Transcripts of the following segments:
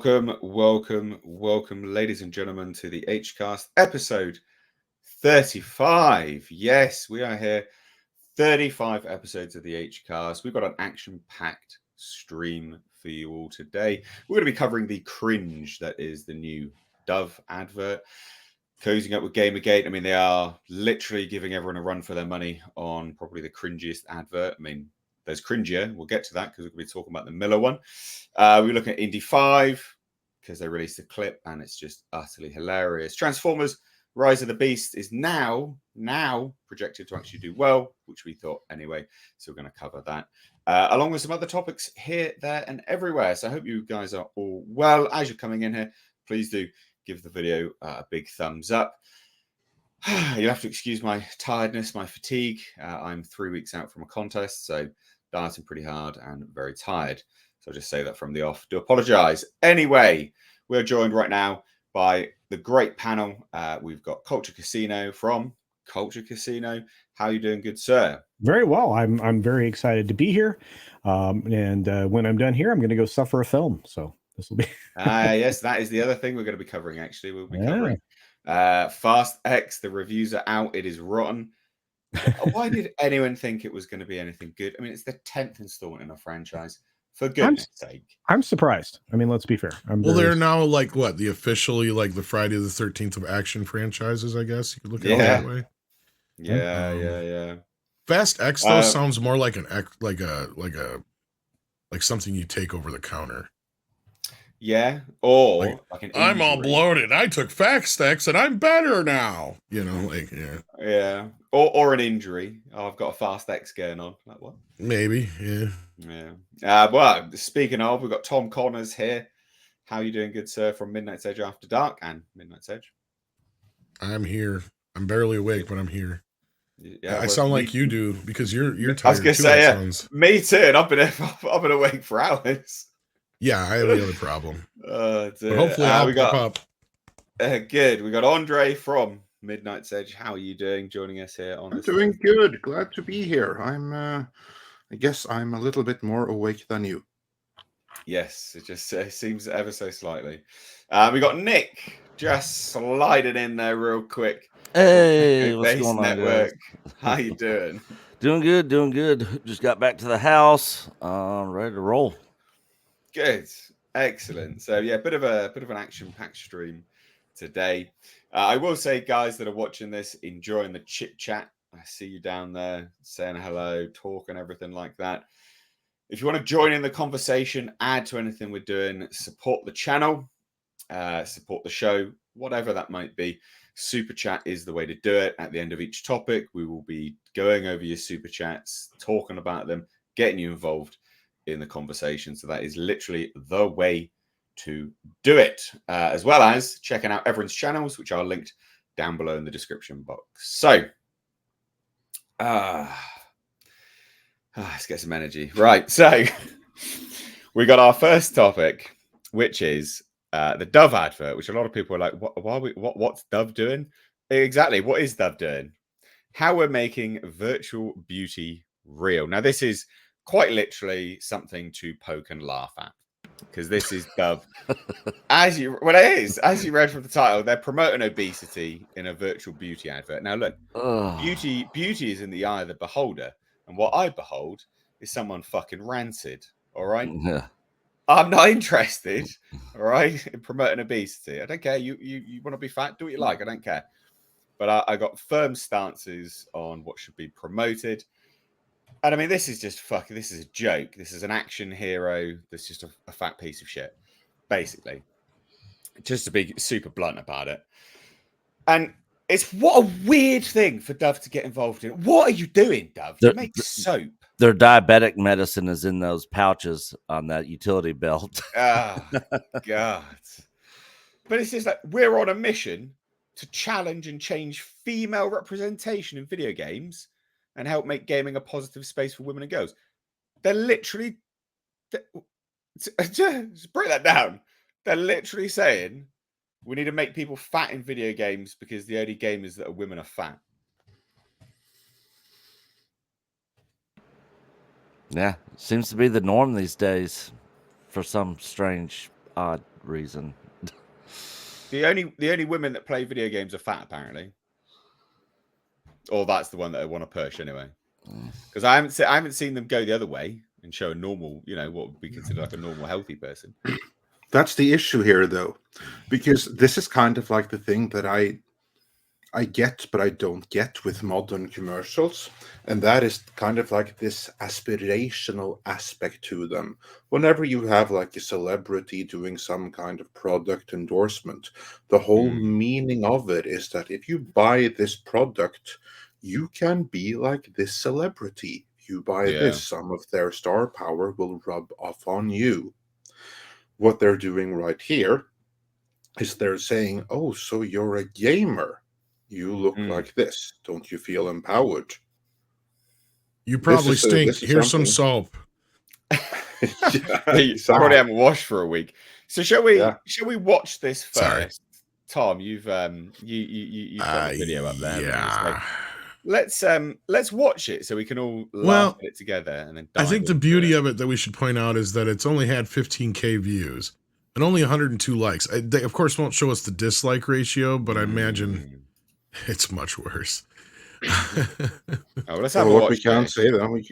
Welcome, ladies and gentlemen, to the Hcast episode 35. Yes, we are here. 35 episodes of the Hcast. We've got an action-packed stream for you all today. We're going to be covering the cringe that is the new Dove advert. Closing up with Gamergate. I mean, they are literally giving everyone a run for their money on probably the cringiest advert. I mean, there's cringier. We'll get to that because we're going to be talking about the Miller one. We're looking at Indy 5 because they released a clip and it's just utterly hilarious. Transformers Rise of the Beast is now projected to actually do well, which we thought anyway. So we're going to cover that along with some other topics here, there, and everywhere. So I hope you guys are all well. As you're coming in here, please do give the video a big thumbs up. You'll have to excuse my tiredness, my fatigue. I'm 3 weeks out from a contest, so dieting pretty hard and very tired. So I'll just say that from the off. Do apologize. Anyway, we're joined right now by the great panel. We've got Culture Casino from Culture Casino. How are you doing, good sir? Very well. I'm very excited to be here. And when I'm done here, I'm going to go suffer a film. So this will be. Yes, that is the other thing we're going to be covering. Actually, we'll be covering Fast X. The reviews are out. It is rotten. Why did anyone think it was going to be anything good? I mean, it's the 10th installment in a franchise. For goodness sake. I'm surprised. I mean, let's be fair. They're now like what? The officially like the Friday the 13th of action franchises, I guess. You could look at it that way. Yeah. Fast X though sounds more like like something you take over the counter. Yeah, or like an I'm all bloated. I took Fast X and I'm better now. You know, like yeah, or an injury. Oh, I've got a Fast X going on. Like what? Maybe, yeah. Well, speaking of, we've got Tom Connors here. How are you doing, good sir? From Midnight's Edge After Dark and Midnight's Edge. I'm here. I'm barely awake, but I'm here. Yeah, I sound like you do because you're tired. I was gonna say, me too. And I've been awake for hours. Yeah, I have the other problem. But hopefully I'll pop up. Good. We got Andre from Midnight's Edge. How are you doing? Joining us here on. I'm doing good. Glad to be here. I guess I'm a little bit more awake than you. Yes, it just seems ever so slightly. We got Nick just sliding in there real quick. Hey, what's going on, Network. guys? How you doing? Doing good. Just got back to the house. Ready to roll. Good, excellent. So yeah, bit of an action-packed stream today. I will say, guys that are watching this, enjoying the chit chat. I see you down there saying hello, talking, everything like that. If you want to join in the conversation, add to anything we're doing, support the channel, support the show, whatever that might be. Super chat is the way to do it. At the end of each topic, we will be going over your super chats, talking about them, getting you involved in the conversation. So that is literally the way to do it, as well as checking out everyone's channels, which are linked down below in the description box. So let's get some energy. Right, so we got our first topic, which is the Dove advert, which a lot of people are like, what's Dove doing? Exactly, what is Dove doing? How we're making virtual beauty real. Now, this is quite literally something to poke and laugh at, because this is Dove. As you read from the title, they're promoting obesity in a virtual beauty advert. Now, look, beauty is in the eye of the beholder, and what I behold is someone fucking rancid. All right, Yeah. I'm not interested. All right, in promoting obesity. I don't care. You want to be fat? Do what you like. I don't care. But I got firm stances on what should be promoted. And I mean, this is just fucking, this is a joke. This is an action hero that's just a fat piece of shit, basically. Just to be super blunt about it. And it's what a weird thing for Dove to get involved in. What are you doing, Dove? You make soap. Their diabetic medicine is in those pouches on that utility belt. Oh, God. But it's just like, we're on a mission to challenge and change female representation in video games and help make gaming a positive space for women and girls. They're literally, just break that down. They're literally saying we need to make people fat in video games because the only gamers that are women are fat. Yeah, seems to be the norm these days for some strange odd reason. The only women that play video games are fat, apparently. Or that's the one that I want to push anyway. Because I haven't seen them go the other way and show a normal, what would be considered like a normal healthy person. That's the issue here, though, because this is kind of like the thing that I get, but I don't get with modern commercials. And that is kind of like this aspirational aspect to them. Whenever you have like a celebrity doing some kind of product endorsement, the whole meaning of it is that if you buy this product, you can be like this celebrity. If you buy this, some of their star power will rub off on you. What they're doing right here is they're saying, oh, so you're a gamer. You look like this. Don't you feel empowered? You probably stink. Here's some soap. You probably haven't washed for a week. So shall we watch this first? Sorry. Tom, you've you've got the video up there. Yeah. Let's watch it so we can all laugh at it together. And then I think the beauty of it that we should point out is that it's only had 15K views and only 102 likes. They of course won't show us the dislike ratio, but I imagine it's much worse. Let's have a watch. What we can say then,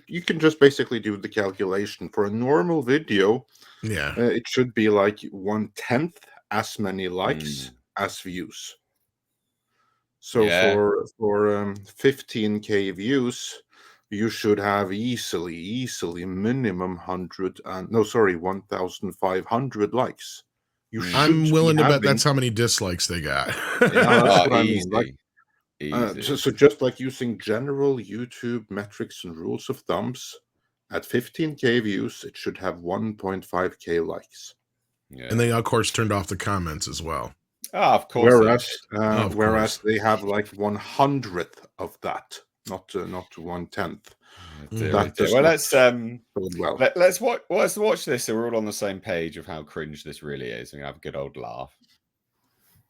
you can just basically do the calculation for a normal video. Yeah, it should be like 1/10 as many likes as views. So for 15K views, you should have easily minimum 1,500 likes. I'm willing to bet that's how many dislikes they got. Yeah, that's what I mean. Like, so just like using general YouTube metrics and rules of thumbs, at 15K views, it should have 1.5K likes. Yeah. And they, of course, turned off the comments as well. Oh, of course. Whereas they have like 1/100th of that, not 1/10. Let's watch this so we're all on the same page of how cringe this really is and have a good old laugh.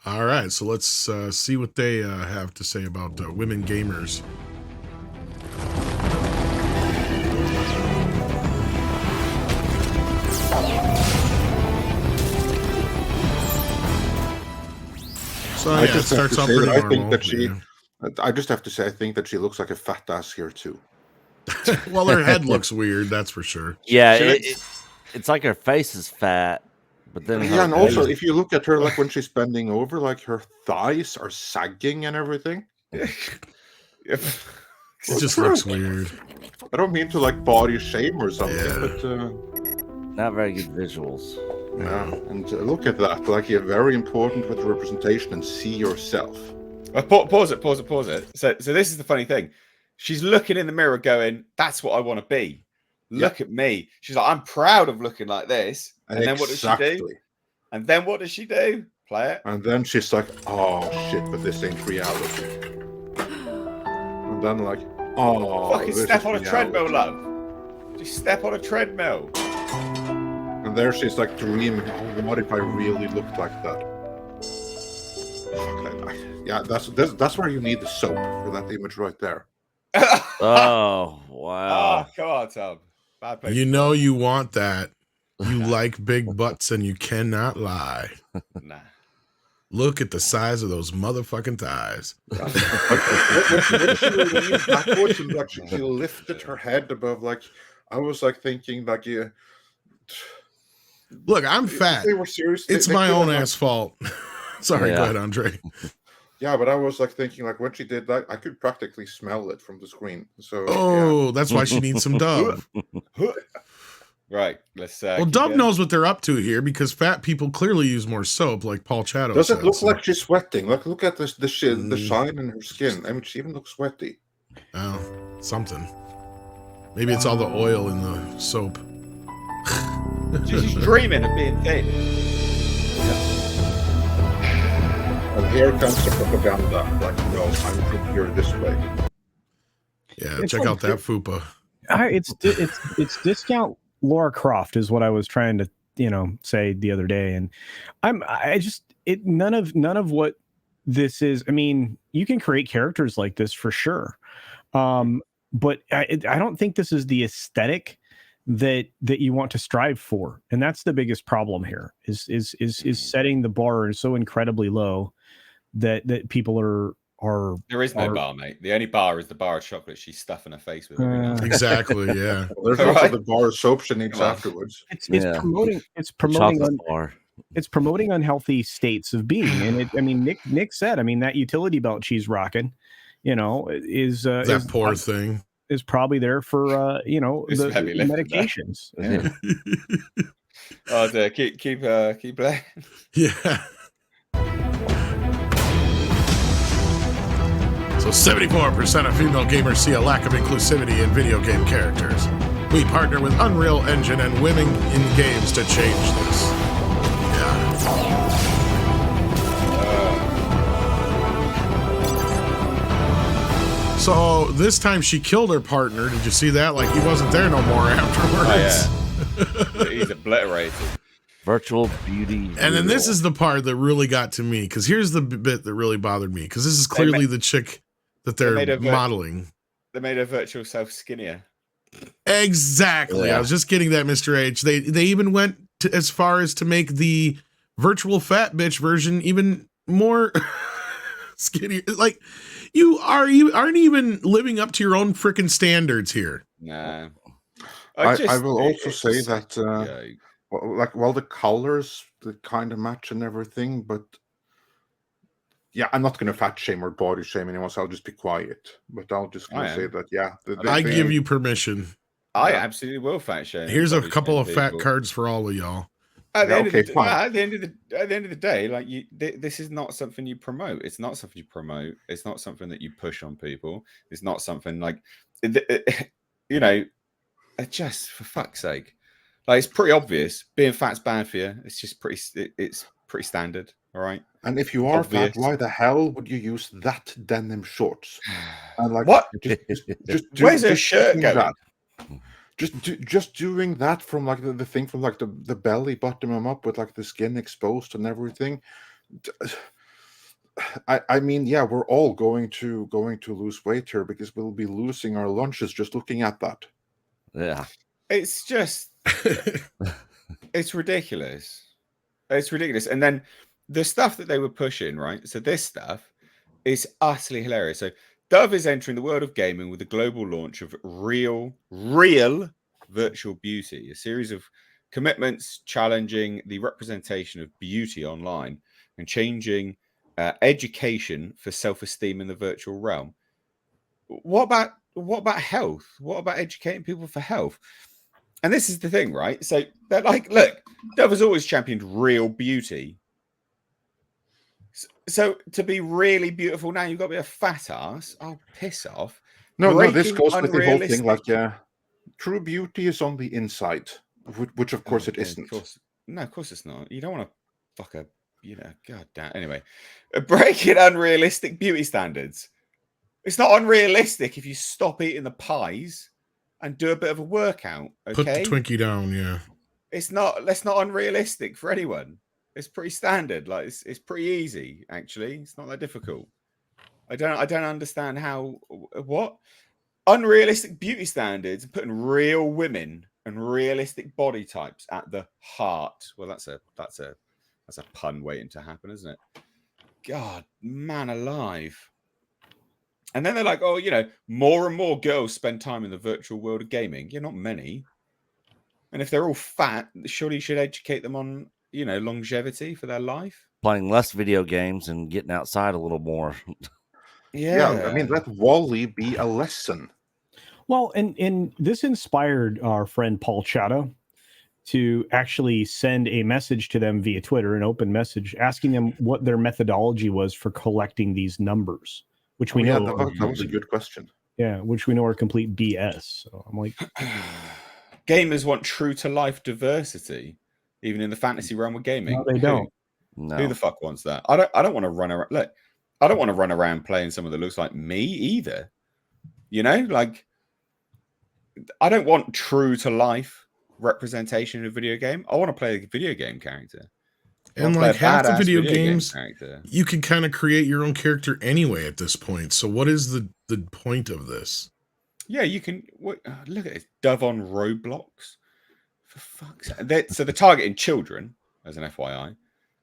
All right, so let's see what they have to say about women gamers. So I just have to say that I think that I just have to say I think that she looks like a fat ass here too. Well, her head looks weird, that's for sure. Yeah, it's like her face is fat, but then and also if you look at her, like when she's bending over, like her thighs are sagging and everything. It just looks weird. I don't mean to like body shame or something, but not very good visuals. Yeah, and look at that. Like, you're very important with representation and see yourself. Pause it. So this is the funny thing. She's looking in the mirror going, that's what I want to be. Look at me. She's like, I'm proud of looking like this. And then what does she do? And then what does she do? Play it. And then she's like, oh, shit, but this ain't reality. And then like, oh, fucking step on a treadmill, love. Just step on a treadmill. And there she's like dreaming, oh, what if I really looked like that? Yeah, that's where you need the soap for that image right there. Oh, wow. Oh, come on, Tom. Bad place. You know you want that. You like big butts and you cannot lie. Nah. Look at the size of those motherfucking thighs. When she leaned backwards and like she lifted her head above, like I was like thinking like Look, I'm fat. They were serious. It's my own ass fault. Sorry, go ahead, Andre. Yeah, but I was like thinking like when she did that, I could practically smell it from the screen. So that's why she needs some Dove. Right, let's. Well, Dove knows what they're up to here because fat people clearly use more soap, like Paul Chato. Does it look like she's sweating? Look at this, the shine in her skin. I mean, she even looks sweaty. Oh, something. Maybe it's all the oil in the soap. She's dreaming of being thin. And here comes the propaganda. Like, no, I'm prettier this way. Yeah, check out that fupa. It's discount Laura Croft is what I was trying to say the other day, and none of what this is. I mean, you can create characters like this for sure, but I don't think this is the aesthetic that you want to strive for, and that's the biggest problem here. Is setting the bar so incredibly low that people are. There is no bar, mate. The only bar is the bar of chocolate she's stuffing her face with every night. Exactly, yeah. Well, there's also the bar of soap she needs afterwards. It's promoting bar. It's promoting unhealthy states of being, and I mean, Nick said, I mean, that utility belt she's rocking, is poor thing is probably there for the medications. Yeah. Oh, dear. Keep playing. Yeah. So 74% of female gamers see a lack of inclusivity in video game characters. We partner with Unreal Engine and Women in Games to change this. Yeah. So this time she killed her partner. Did you see that? Like, he wasn't there no more afterwards. Oh, yeah. He's obliterated. Virtual beauty. And then this is the part that really got to me, because here's the bit that really bothered me, because this is clearly the chick that they're modeling. They made her virtual self skinnier. Exactly. Yeah. I was just getting that, Mr. H. They even went as far as to make the virtual fat bitch version even more skinny. Like, you aren't even living up to your own freaking standards here. Nah. I will also say that the colors that kind of match and everything, but yeah, I'm not going to fat shame or body shame anyone, so I'll just be quiet. But I'll just say that, I give you permission. I absolutely will fat shame. Here's a couple of fat cards for all of y'all. At the end of the day, like, this is not something you promote. It's not something you promote. It's not something that you push on people. It's not something like, just for fuck's sake. Like, it's pretty obvious. Being fat's bad for you. It's just it's pretty standard. All right. And if you are fat, why the hell would you use that denim shorts? And like, what? Just where's her shirt going? That. Just doing that from like the thing from like the belly button up with like the skin exposed and everything. I mean, yeah, we're all going to lose weight here because we'll be losing our lunches just looking at that. Yeah. It's just it's ridiculous. It's ridiculous. And then the stuff that they were pushing, right? So this stuff is utterly hilarious. So Dove is entering the world of gaming with the global launch of Real Virtual Beauty, a series of commitments challenging the representation of beauty online and changing education for self-esteem in the virtual realm. What about health? What about educating people for health? And this is the thing, right? So they're like, look, Dove has always championed real beauty. So to be really beautiful now, you've got to be a fat ass. Oh, piss off. No, this goes with the whole thing. Like, true beauty is on the inside, which of course it isn't. Of course it's not. You don't want to fuck a, god damn. Anyway, breaking unrealistic beauty standards. It's not unrealistic if you stop eating the pies and do a bit of a workout. Okay? Put the Twinkie down, yeah. That's not unrealistic for anyone. It's pretty standard. Like, it's pretty easy, actually. It's not that difficult. I don't understand how unrealistic beauty standards and putting real women and realistic body types at the heart. Well, that's a pun waiting to happen, isn't it? God, man alive. And then they're like, oh, more and more girls spend time in the virtual world of gaming. Not many. And if they're all fat, surely you should educate them on, longevity for their life. Playing less video games and getting outside a little more. Yeah, I mean, let Wally be a lesson. Well, and this inspired our friend Paul Chato to actually send a message to them via Twitter, an open message, asking them what their methodology was for collecting these numbers, which we know. That was a good question. Yeah, which we know are complete BS. So I'm like, gamers want true to life diversity, even in the fantasy realm of gaming. No, they don't. No. Who the fuck wants that? I don't want to run around. Look, I don't want to run around playing someone that looks like me either. Like, I don't want true to life representation in a video game. I want to play a video game character. And like half the video games, you can kind of create your own character anyway at this point. So what is the point of this? Yeah, you can look at this Dove on Roblox. For fuck's sake. So they're targeting children, as an FYI,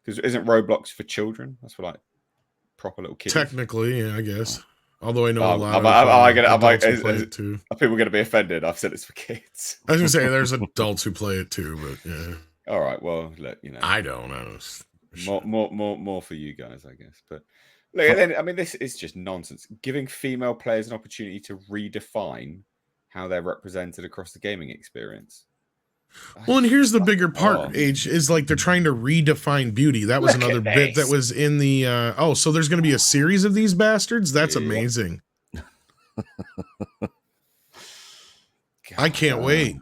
because isn't Roblox for children? That's for like proper little kids. Technically, yeah, I guess. Although I know a lot Am of adults who play is it too. are people going to be offended? I've said it's for kids. I was gonna say there's adults who play it too, but yeah. All right, well, look, I don't know. More for you guys, I guess. But look, and then, I mean, this is just nonsense. Giving female players an opportunity to redefine how they're represented across the gaming experience. Well, and here's the bigger part, H, is like they're trying to redefine beauty. That was another bit that was in the so there's gonna be a series of these bastards? That's amazing. I can't wait.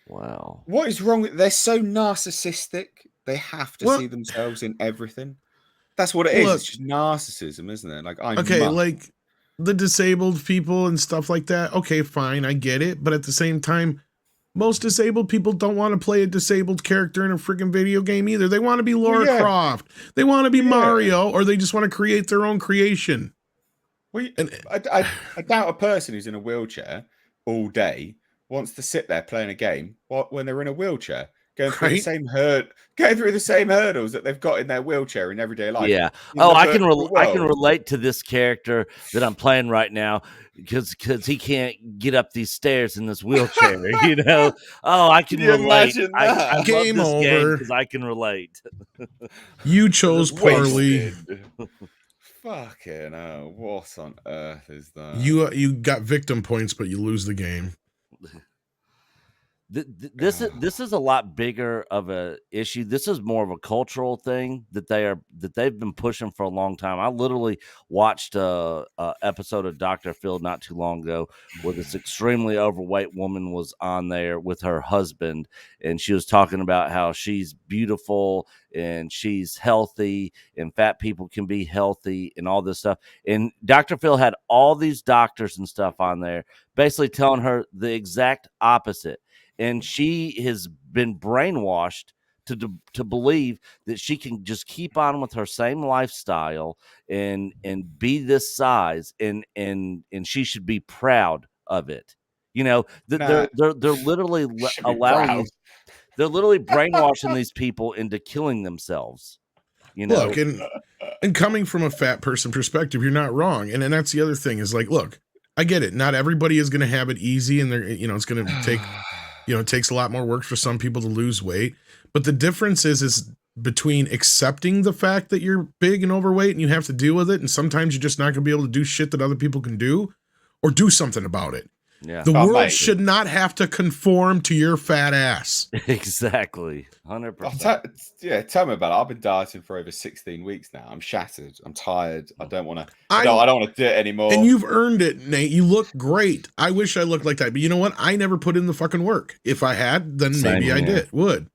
Wow. What is wrong with they're so narcissistic, they have to see themselves in everything. That's what it is. It's just narcissism, isn't it? Like like the disabled people and stuff like that. Okay, fine, I get it. But at the same time, most disabled people don't want to play a disabled character in a freaking video game either. They want to be Lara Croft. They want to be Mario, or they just want to create their own creation. Well, I doubt a person who's in a wheelchair all day wants to sit there playing a game when they're in a wheelchair, going through the same hurdles that they've got in their wheelchair in everyday life. Yeah. I can relate to this character that I'm playing right now because he can't get up these stairs in this wheelchair. I can relate. I Game love this over because I can relate. You chose poorly. Fucking hell, what on earth is that? You got victim points, but you lose the game. This is a lot bigger of a issue. This is more of a cultural thing that they've been pushing for a long time. I literally watched a episode of Dr. Phil not too long ago where this extremely overweight woman was on there with her husband, and she was talking about how she's beautiful and she's healthy and fat people can be healthy and all this stuff. And Dr. Phil had all these doctors and stuff on there basically telling her the exact opposite. And she has been brainwashed to believe that she can just keep on with her same lifestyle and be this size and she should be proud of it. They're literally allowing they're literally brainwashing these people into killing themselves. Look, and coming from a fat person perspective, you're not wrong. And that's the other thing is like, look, I get it. Not everybody is going to have it easy, and they're it's going to take. It takes a lot more work for some people to lose weight. But the difference is between accepting the fact that you're big and overweight and you have to deal with it, and sometimes you're just not going to be able to do shit that other people can do, or do something about it. Yeah. The world should not have to conform to your fat ass. Exactly. 100%. Tell me about it. I've been dieting for over 16 weeks now. I'm shattered. I'm tired. I don't want to. I don't want to do it anymore. And you've earned it, Nate. You look great. I wish I looked like that, but you know what? I never put in the fucking work. If I had, then maybe I would.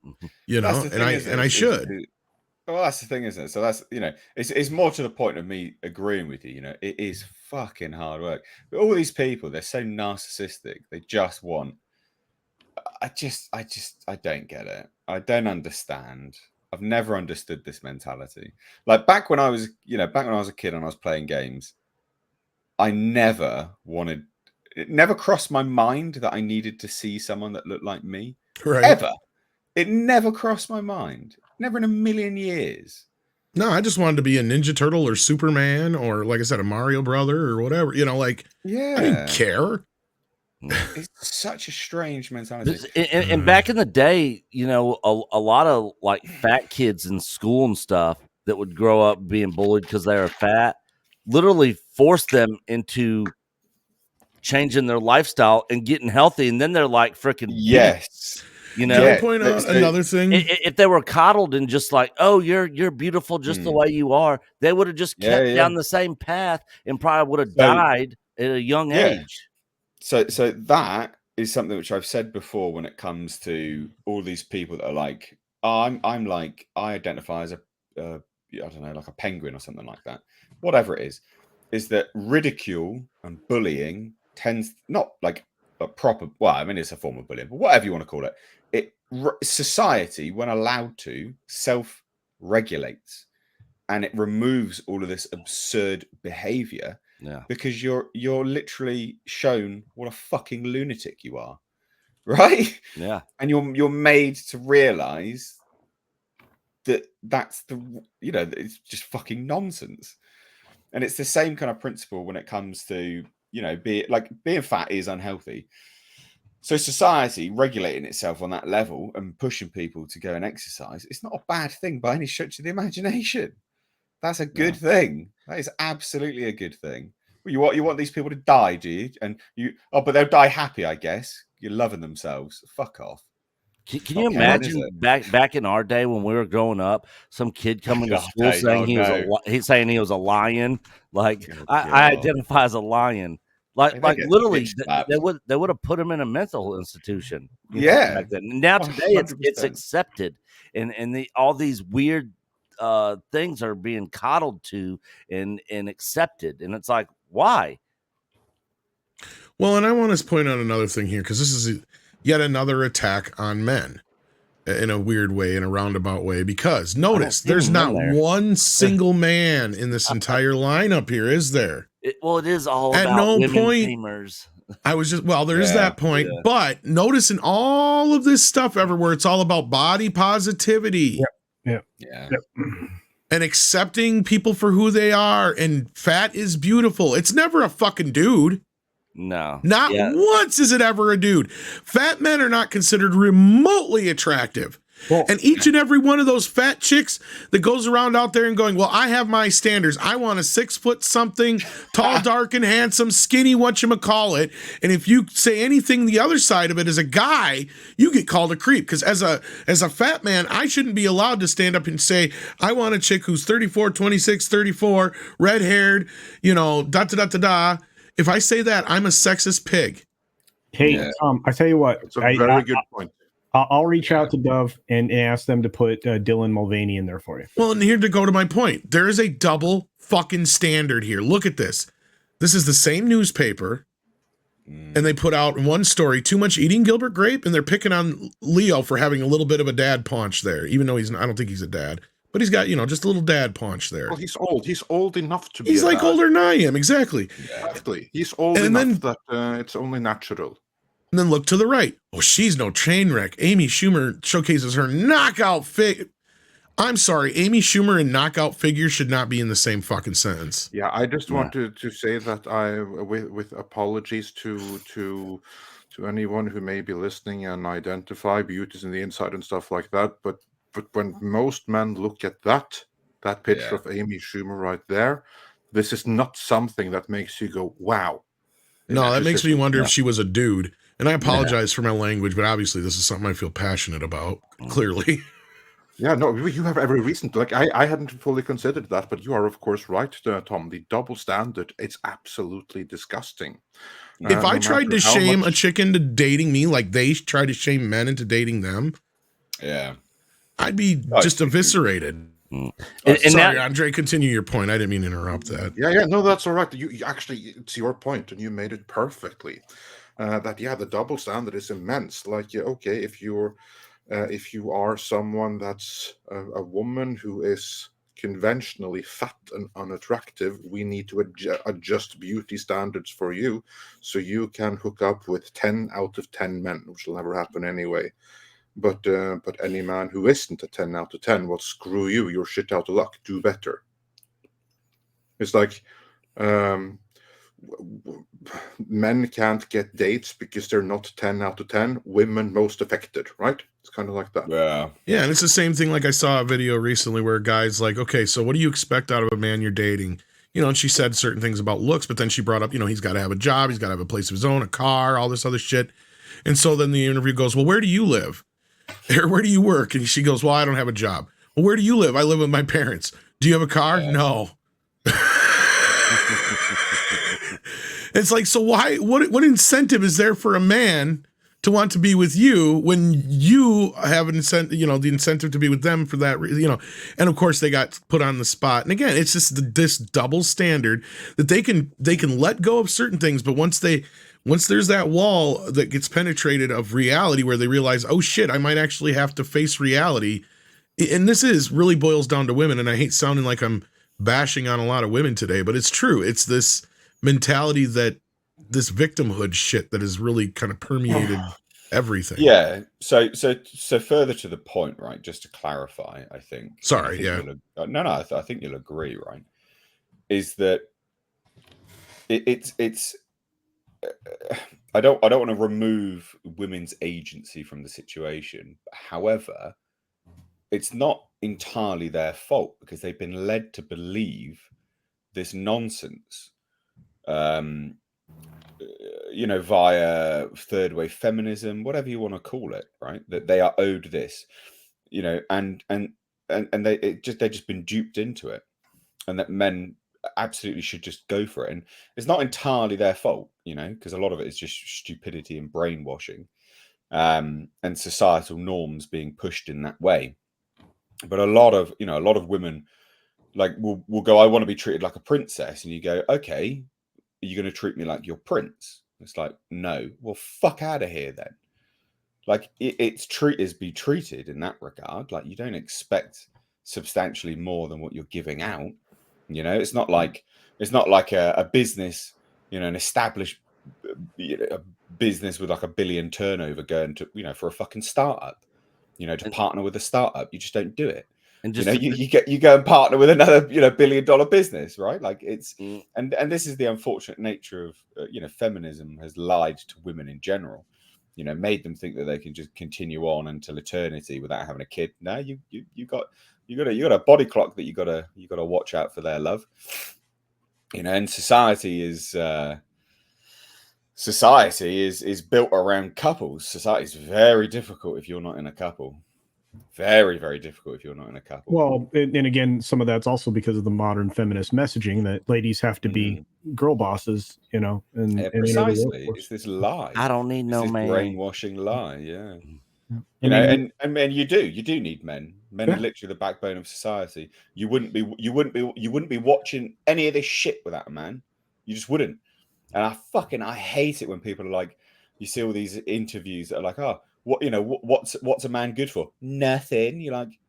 I should. Well, that's the thing, isn't it? So that's it's more to the point of me agreeing with you. It is fucking hard work. But all these people, they're so narcissistic. They just want. I don't get it. I don't understand. I've never understood this mentality. Like back when I was a kid and I was playing games, I never wanted. It never crossed my mind that I needed to see someone that looked like me. Right. Ever. It never crossed my mind. Never in a million years. No, I just wanted to be a Ninja Turtle or Superman or, like I said, a Mario brother or whatever. I didn't care. It's such a strange mentality. And back in the day, a lot of like fat kids in school and stuff that would grow up being bullied because they were fat, literally forced them into changing their lifestyle and getting healthy, and then they're like freaking yes. Can I point out another thing? If they were coddled and just like, oh, you're beautiful just the way you are, they would have just kept down the same path and probably would have died at a young age. So that is something which I've said before when it comes to all these people that are like, I identify as I don't know, like a penguin or something like that. Whatever it is that ridicule and bullying tends not like a proper. Well, I mean, it's a form of bullying, but whatever you want to call it. Society, when allowed to, self-regulates, and it removes all of this absurd behavior Yeah. because you're literally shown what a fucking lunatic you are, right? Yeah. And you're made to realize that that's it's just fucking nonsense. And it's the same kind of principle when it comes to, being fat is unhealthy. So society regulating itself on that level and pushing people to go and exercise, it's not a bad thing by any stretch of the imagination. That's a good thing. That is absolutely a good thing. Well, you want these people to die, do you? And but they'll die happy, I guess. You're loving themselves. Fuck off. Can you imagine back in our day when we were growing up, some kid coming to school saying he's saying he was a lion? Like, I identify as a lion. Like literally, they would have put him in a mental institution. Back then. And now today it's accepted, and all these weird things are being coddled to and accepted, and it's like, why? Well, and I want to point out another thing here, because this is yet another attack on men in a weird way, in a roundabout way, because notice there's not one single man in this entire lineup here, is there? It is all at about no women point gamers. I was just, there is that point, but notice in all of this stuff everywhere, it's all about body positivity. Yeah. And accepting people for who they are, and fat is beautiful. It's never a fucking dude. No. Not once is it ever a dude. Fat men are not considered remotely attractive. Well, and each and every one of those fat chicks that goes around out there and going, well, I have my standards. I want a 6 foot something, tall, dark, and handsome, skinny, whatchamacallit. And if you say anything the other side of it as a guy, you get called a creep. Because as a fat man, I shouldn't be allowed to stand up and say, I want a chick who's 34, 26, 34, red haired, da-da-da-da-da. If I say that, I'm a sexist pig. Hey, I tell you what. It's a very good point. I'll reach out to Dove and ask them to put Dylan Mulvaney in there for you. Well, and here to go to my point, there is a double fucking standard here. Look at this. This is the same newspaper, and they put out one story, too much eating Gilbert Grape, and they're picking on Leo for having a little bit of a dad paunch there, even though I don't think he's a dad. But he's got, just a little dad paunch there. Well, he's old. He's old enough to be. He's like older than I am, exactly. Exactly. He's old enough that it's only natural. And then look to the right. Oh, she's no train wreck. Amy Schumer showcases her knockout figure. I'm sorry, Amy Schumer and knockout figure should not be in the same fucking sentence. Yeah, I just wanted to say that with apologies to anyone who may be listening and identify beauties in the inside and stuff like that, but when most men look at that picture of Amy Schumer right there, this is not something that makes you go, wow. No, that makes me wonder if she was a dude. And I apologize for my language, but obviously this is something I feel passionate about, clearly. Yeah, no, you have every reason to. Like, I hadn't fully considered that, but you are, of course, right, Tom. The double standard, it's absolutely disgusting. If I tried to shame a chick into dating me like they try to shame men into dating them, I'd be just eviscerated. Sorry, Andre, continue your point. I didn't mean to interrupt that. Yeah, no, that's all right. You actually, it's your point, and you made it perfectly. The double standard is immense. Like, okay, if you are someone that's a woman who is conventionally fat and unattractive, we need to adjust beauty standards for you, so you can hook up with 10 out of 10 men, which will never happen anyway. But any man who isn't a 10 out of 10, well, screw you. You're shit out of luck. Do better. It's like men can't get dates because they're not 10 out of 10. Women most affected, right? It's kind of like that. Yeah, and it's the same thing. Like, I saw a video recently where a guy's like, okay, so what do you expect out of a man you're dating? And she said certain things about looks, but then she brought up, he's got to have a job, he's got to have a place of his own, a car, all this other shit. And so then the interview goes, well, where do you live? Or where do you work? And she goes, well, I don't have a job. Well, where do you live? I live with my parents. Do you have a car? No. It's like, so why, what incentive is there for a man to want to be with you when you have an incentive, the incentive to be with them for that, and of course they got put on the spot. And again, it's just this double standard that they can let go of certain things. But once there's that wall that gets penetrated of reality where they realize, oh shit, I might actually have to face reality. And this really boils down to women. And I hate sounding like I'm bashing on a lot of women today, but it's true. It's this mentality that this victimhood shit that has really kind of permeated everything. Yeah. So further to the point, right? Just to clarify, I think. Sorry, I think you'll agree, right? Is that it's I don't want to remove women's agency from the situation. However, it's not entirely their fault because they've been led to believe this nonsense. Via third wave feminism, whatever you want to call it, right? That they are owed this, and they've just been duped into it, and that men absolutely should just go for it. And it's not entirely their fault, because a lot of it is just stupidity and brainwashing, and societal norms being pushed in that way. But a lot of women like will go, I want to be treated like a princess, and you go, okay, are you going to treat me like your prince? It's like, no. Well, fuck out of here then. Like it's be treated in that regard. Like you don't expect substantially more than what you're giving out. It's not like a business, an established a business with like a billion turnover going to for a fucking startup. To partner with a startup, you just don't do it. And just you go and partner with another $1 billion business, right? Like it's and this is the unfortunate nature of feminism has lied to women in general, made them think that they can just continue on until eternity without having a kid. No, you got a body clock that you got to watch out for their love, and society is built around couples. Society is very difficult if you're not in a couple. Very, very difficult if you're not in a couple. Well, and again, some of that's also because of the modern feminist messaging that ladies have to be girl bosses, and precisely. It's this lie. I don't need no man. Brainwashing lie, yeah. And you do need men. Men are literally the backbone of society. You wouldn't be watching any of this shit without a man. You just wouldn't. And I hate it when people are like, you see all these interviews that are like, oh, what's a man good for? Nothing. You're like,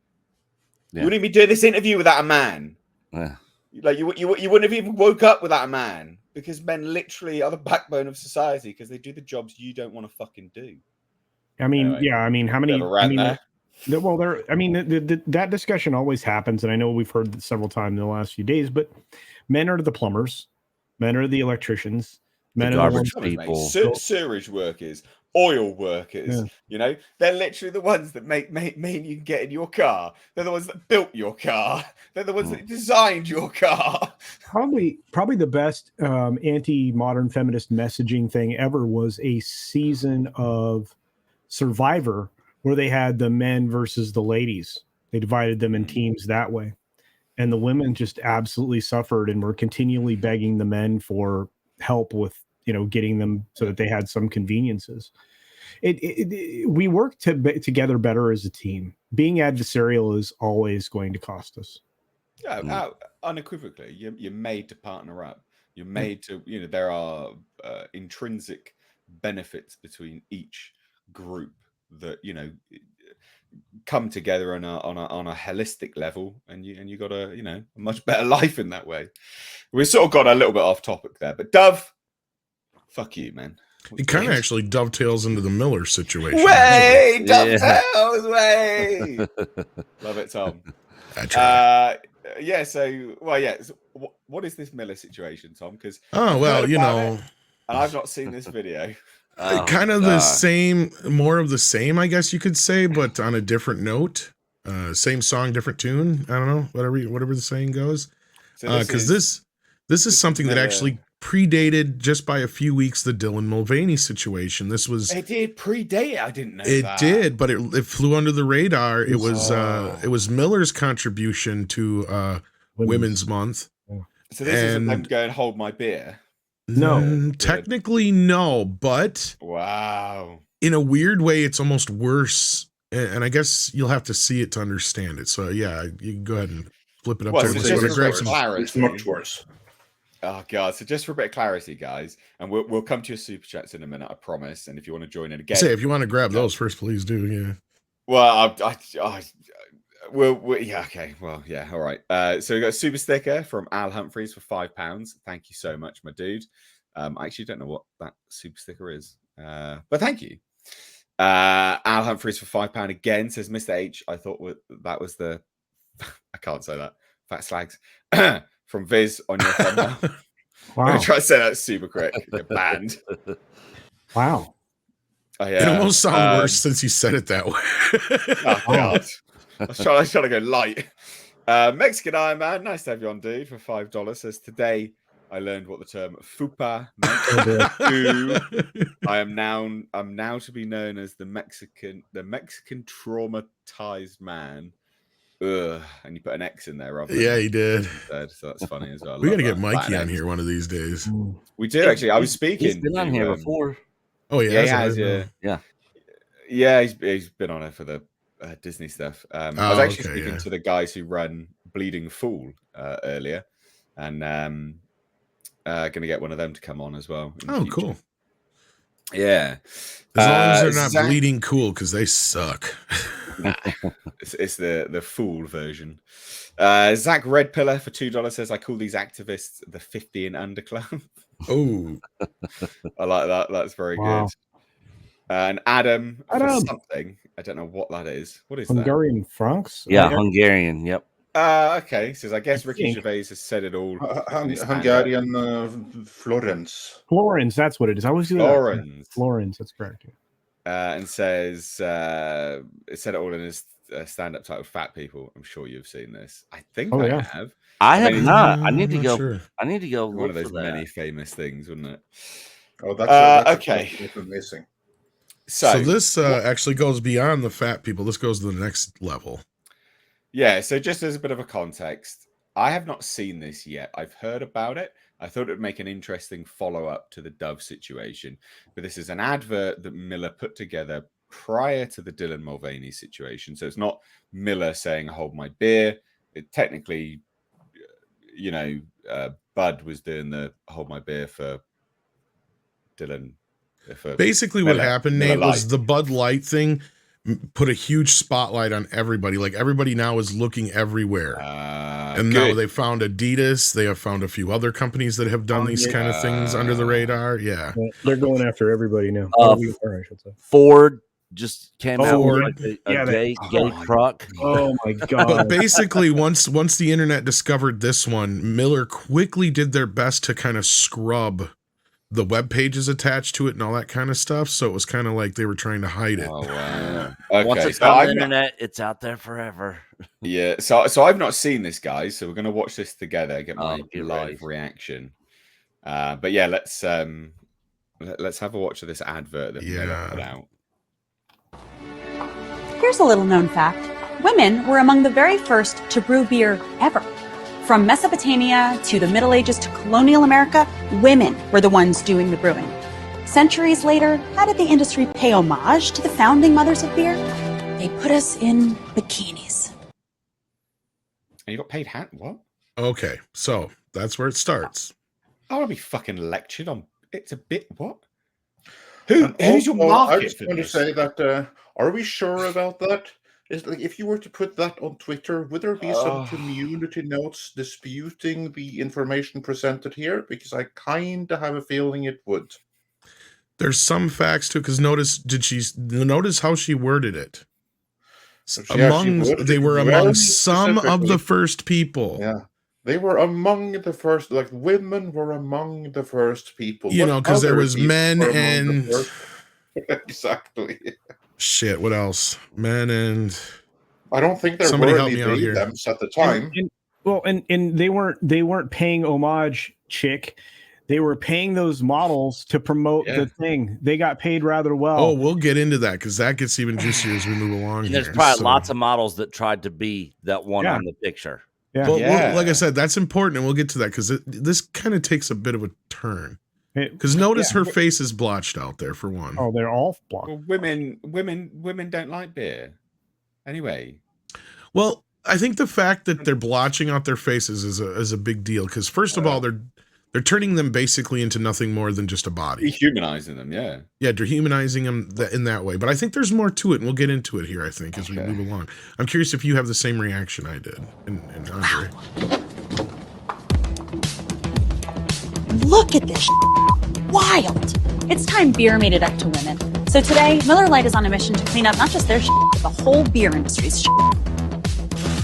you wouldn't be doing this interview without a man. Yeah. Like you wouldn't have even woke up without a man, because men literally are the backbone of society because they do the jobs you don't want to fucking do. I mean, anyway, yeah. I mean, how many? That discussion always happens, and I know we've heard it several times in the last few days. But men are the plumbers, men are the electricians, men are the garbage people, sewerage workers, oil workers. They're literally the ones that make you get in your car. They're the ones that built your car. They're the ones that designed your car. Probably the best anti-modern feminist messaging thing ever was a season of Survivor where they had the men versus the ladies. They divided them in teams that way, and the women just absolutely suffered and were continually begging the men for help with getting them so that they had some conveniences. We work together better as a team. Being adversarial is always going to cost us. Yeah, unequivocally, you're made to partner up. You're made to, there are intrinsic benefits between each group that come together on a holistic level, and you got a much better life in that way. We sort of got a little bit off topic there, but Dove, fuck you, man. It kind of actually dovetails into the Miller situation. Way dovetails, way. Love it, Tom. That's right. So what is this Miller situation, Tom? Because and I've not seen this video. Kind of the same, more of the same, I guess you could say, but on a different note. Same song, different tune. I don't know, whatever the saying goes. Because this is something that actually predated just by a few weeks the Dylan Mulvaney situation. It did predate. I didn't know it did, but it flew under the radar. It was Miller's contribution to Women's Month. So this isn't them going, hold my beer. No, technically no, but wow, in a weird way, it's almost worse. And I guess you'll have to see it to understand it. So yeah, you can go ahead and flip it up there. It's much worse. Oh god! So just for a bit of clarity, guys, and we'll come to your super chats in a minute, I promise. And if you want to join in again, if you want to grab those first, please do. Yeah. Well, yeah, okay. Well, yeah, all right. So we got a super sticker from Al Humphreys for £5. Thank you so much, my dude. I actually don't know what that super sticker is, but thank you. Al Humphreys for £5 again says, Mr. H, I thought that was the I can't say that. Fat slags from Viz on your thumbnail. I'm Wow. gonna try to say that super quick. Get banned. Wow. Oh, yeah. It almost sounds worse since you said it that way. Oh God. I was trying to go light. Mexican Iron Man, nice to have you on, dude, for $5. Says, today I learned what the term fupa meant. I'm now to be known as the Mexican traumatized man. Ugh, and you put an X in there, rather than Yeah, he did. so that's funny as well. We got to get Mikey on here one of these days. We do actually. I was speaking. He's been on here before. Oh yeah, he has. Yeah, he's been on it for the Disney stuff. I was actually speaking to the guys who run Bleeding Fool earlier, and going to get one of them to come on as well. Oh, cool. Yeah, as long as they're not bleeding cool, because they suck. Nah, it's the Fool version. Zach Red Pillar for $2 says, I call these activists the 50 and under club. Oh, I like that. That's very good. And Adam for something. I don't know what that is. What is Hungarian francs? Yeah, Hungarian. Yep. Okay. Says, I guess Ricky Gervais has said it all. Hungarian Florence. Florence, that's what it is. I always do that. Florence. Florence, that's correct. And says, it said it all in his stand-up title, Fat People. I'm sure you've seen this. I think I have. I have not. I need to go. Sure. I need to go. One of look those for that. many famous things, wouldn't it? Oh, that's okay. Amazing. So this actually goes beyond the fat people. This goes to the next level. Yeah. So just as a bit of a context, I have not seen this yet. I've heard about it. I thought it would make an interesting follow-up to the Dove situation. But this is an advert that Miller put together prior to the Dylan Mulvaney situation. So it's not Miller saying, hold my beer. It technically, Bud was doing the hold my beer for Dylan. Basically, what happened, Nate, was the Bud Light thing put a huge spotlight on everybody. Like, everybody now is looking everywhere. And now they found Adidas. They have found a few other companies that have done these kind of things under the radar. Yeah. They're going after everybody now. I should say. Ford just came out with like a gay truck. Oh my God. But basically, once the internet discovered this one, Miller quickly did their best to kind of scrub the web pages attached to it and all that kind of stuff. So it was kind of like they were trying to hide it. Oh, wow. Okay. Once it's on the internet, it's out there forever. Yeah. So I've not seen this, guys. So we're going to watch this together, get my live reaction. But yeah, let's have a watch of this advert that Miller put out. Here's a little known fact. Women were among the very first to brew beer ever. From Mesopotamia to the Middle Ages to colonial America, women were the ones doing the brewing. Centuries later, how did the industry pay homage to the founding mothers of beer? They put us in bikinis. And you got paid what? Okay, so that's where it starts. I want to be fucking lectured on. It's a bit what? Who's your market? I just want to say that. Are we sure about that? Is like if you were to put that on Twitter, would there be some community notes disputing the information presented here? Because I kind of have a feeling it would. There's some facts too, because notice how she worded it. They were among some of the first people. Yeah. They were among the first, like women were among the first people. Because there was men and exactly. Shit, what else? Men and I don't think there were any them at the time. And they weren't paying homage, chick. They were paying those models to promote the thing. They got paid rather well. Oh, we'll get into that because that gets even juicier as we move along. There's probably lots of models that tried to be that one on the picture. Yeah. Well, like I said, that's important, and we'll get to that because this kind of takes a bit of a turn. Because notice her face is blotched out there for one. Oh, they're all blocked. Well, women don't like beer. Anyway. Well, I think the fact that they're blotching out their faces is a big deal. Because first of all, They're turning them basically into nothing more than just a body. Dehumanizing them, yeah. Yeah, dehumanizing them in that way. But I think there's more to it, and we'll get into it here, I think, as we move along. I'm curious if you have the same reaction I did, and Andre. Look at this wild. It's time beer made it up to women. So today, Miller Lite is on a mission to clean up not just their but the whole beer industry's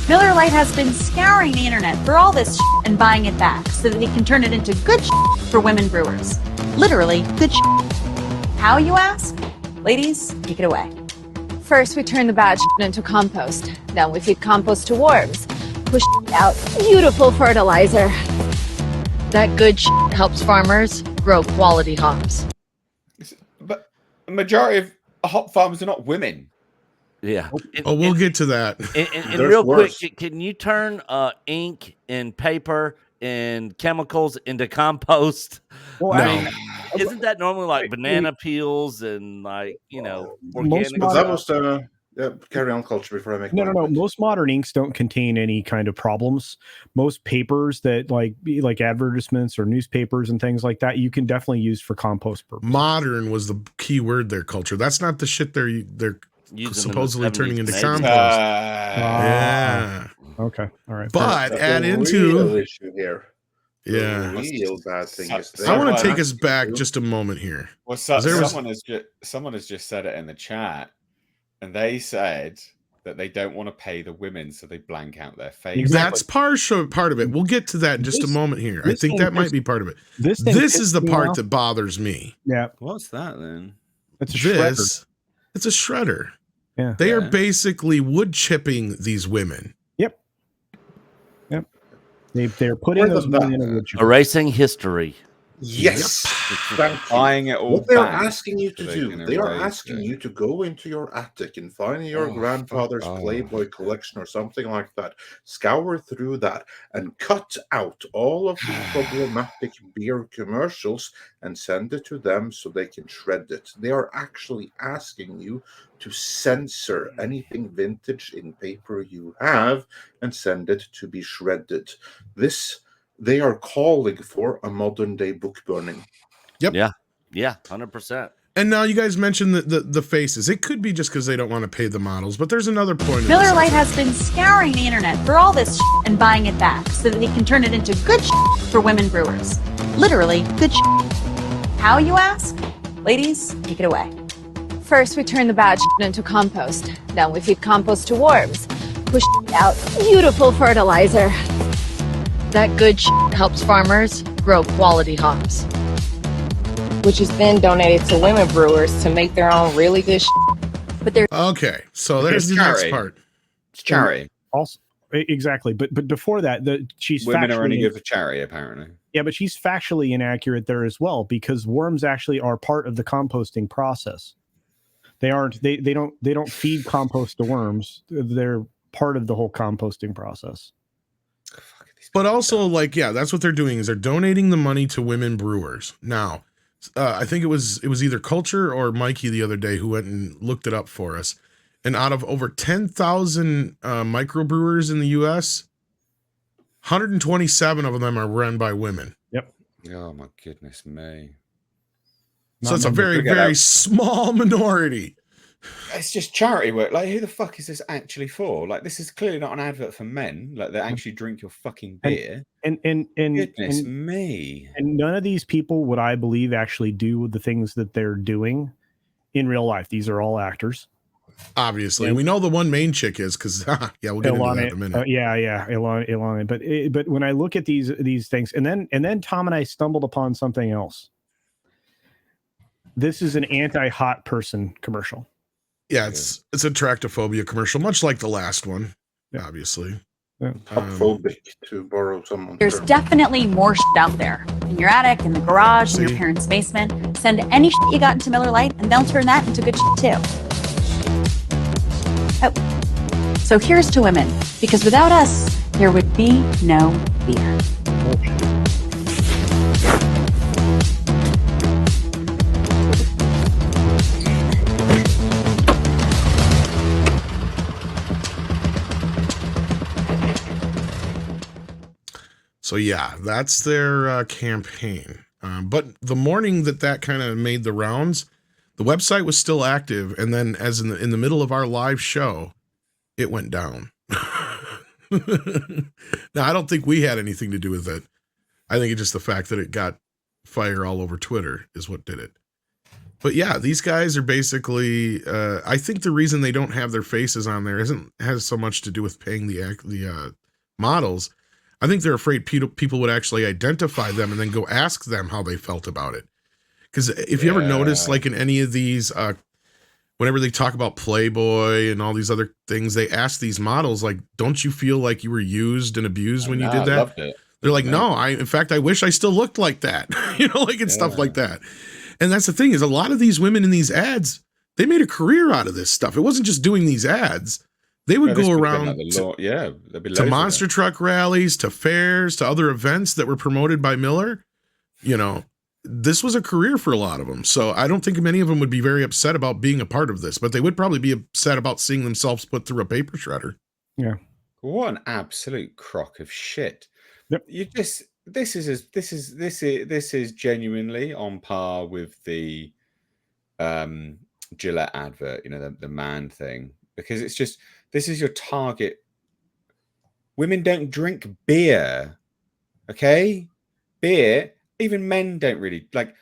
Miller Lite has been scouring the internet for all this and buying it back so that they can turn it into good for women brewers. Literally, good How, you ask? Ladies, take it away. First, we turn the bad into compost. Then we feed compost to worms. Push out beautiful fertilizer. That good helps farmers grow quality hops. But the majority of hop farmers are not women. Yeah. We'll get to that. And real quick, can you turn ink and paper and chemicals into compost? Well, No. I mean, Isn't that normally like banana peels and organic? That was carry on culture before I make no. Most modern inks don't contain any kind of problems. Most papers that like advertisements or newspapers and things like that, you can definitely use for compost purposes. Modern was the key word there, culture. That's not the shit they're Using supposedly turning into maybe. compost. Yeah. Okay. All right. But add real into issue here. Yeah. The real bad thing is I want to take us back just a moment here. Well, someone has just said it in the chat, and they said that they don't want to pay the women, so they blank out their face. Exactly. That's part of it. We'll get to that in just a moment here. I think that might be part of it. This is the part that bothers me. Yeah. What's that then? It's a shredder. It's a shredder. Yeah. They are basically wood chipping these women. Yep. They're putting those women in a wood chipper. Erasing history. Yes. Buying it all What they're back asking you to so they do, can they are erase asking it. you to go into your attic and find your grandfather's Playboy collection or something like that, scour through that, and cut out all of the problematic beer commercials and send it to them so they can shred it. They are actually asking you to censor anything vintage in paper you have and send it to be shredded. They are calling for a modern day book burning. Yep. Yeah, 100%. And now you guys mentioned the faces. It could be just because they don't want to pay the models, but there's another point. Miller Lite has been scouring the internet for all this and buying it back so that they can turn it into good for women brewers. Literally, good How, you ask? Ladies, take it away. First, we turn the bad into compost. Then we feed compost to worms. Push out beautiful fertilizer. That good helps farmers grow quality hops. Which is then donated to women brewers to make their own really good But they're Okay, so there's the next part. It's charity. Also, exactly. But before that, she's Women are only factually, good for charity, apparently. yeah, but she's factually inaccurate there as well, because worms actually are part of the composting process. They aren't. They don't feed compost to worms. They're part of the whole composting process. But also, that's what they're doing is they're donating the money to women brewers. Now, I think it was either Culture or Mikey the other day who went and looked it up for us. And out of over 10,000 microbrewers in the U.S., 127 of them are run by women. Yep. Oh my goodness me! So it's a very, very small minority. It's just charity work. Like, who the fuck is this actually for? Like, this is clearly not an advert for men. Like, they actually drink your fucking beer. And Goodness me! And none of these people would I believe actually do the things that they're doing in real life. These are all actors. Obviously, we know the one main chick is because we'll get into that in a minute. Ilana. But when I look at these things, and then Tom and I stumbled upon something else. This is an anti-hot person commercial. Yeah, it's a tractophobia commercial, much like the last one, obviously. Yeah. Phobic, to borrow someone's There's term. definitely more out there. In your attic, in the garage, in your parents' basement. Send any you got into Miller Lite, and they'll turn that into good too. Oh. So here's to women, because without us, there would be no beer. So yeah, that's their campaign. But the morning that kind of made the rounds, the website was still active, and then as in the middle of our live show, it went down. Now, I don't think we had anything to do with it. I think it's just the fact that it got fire all over Twitter is what did it. But yeah, these guys are basically. I think the reason they don't have their faces on there has so much to do with paying the models. I think they're afraid people would actually identify them and then go ask them how they felt about it. Because if you ever notice, like in any of these, whenever they talk about Playboy and all these other things, they ask these models, like, don't you feel like you were used and abused when you did that? Loved it. They're like, no, in fact, I wish I still looked like that, and stuff like that. And that's the thing is a lot of these women in these ads, they made a career out of this stuff. It wasn't just doing these ads. They would go around to monster truck rallies, to fairs, to other events that were promoted by Miller. This was a career for a lot of them. So I don't think many of them would be very upset about being a part of this, but they would probably be upset about seeing themselves put through a paper shredder. Yeah. What an absolute crock of shit. Yep. This is genuinely on par with the Gillette advert, the man thing, because it's just, this is your target. Women don't drink beer. Okay? Beer, even men don't really like.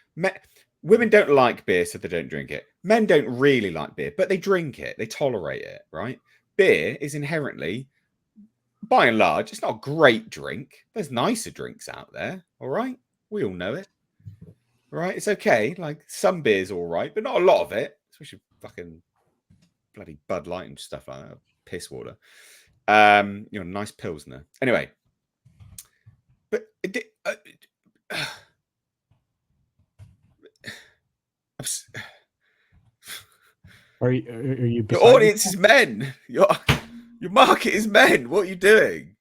Women don't like beer, so they don't drink it. Men don't really like beer, but they drink it. They tolerate it, right? Beer is inherently, by and large, it's not a great drink. There's nicer drinks out there, all right? We all know it, right? It's okay. Like, some beer's all right, but not a lot of it, especially fucking bloody Bud Light and stuff like that. Piss water. Nice Pilsner. Anyway, but Are you? Your audience is men. Your market is men. What are you doing?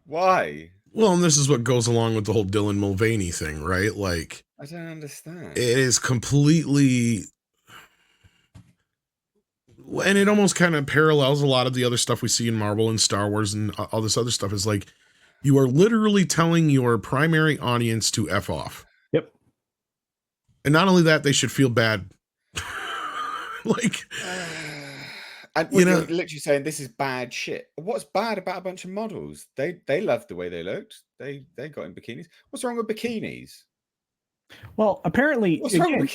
Why? Well, and this is what goes along with the whole Dylan Mulvaney thing, right? Like, I don't understand. It is completely, and it almost kind of parallels a lot of the other stuff we see in Marvel and Star Wars and all this other stuff. Is like, you are literally telling your primary audience to F off. Yep. And not only that, they should feel bad. And you're literally saying this is bad shit. What's bad about a bunch of models? They loved the way they looked. They got in bikinis. What's wrong with bikinis? Well, apparently, again,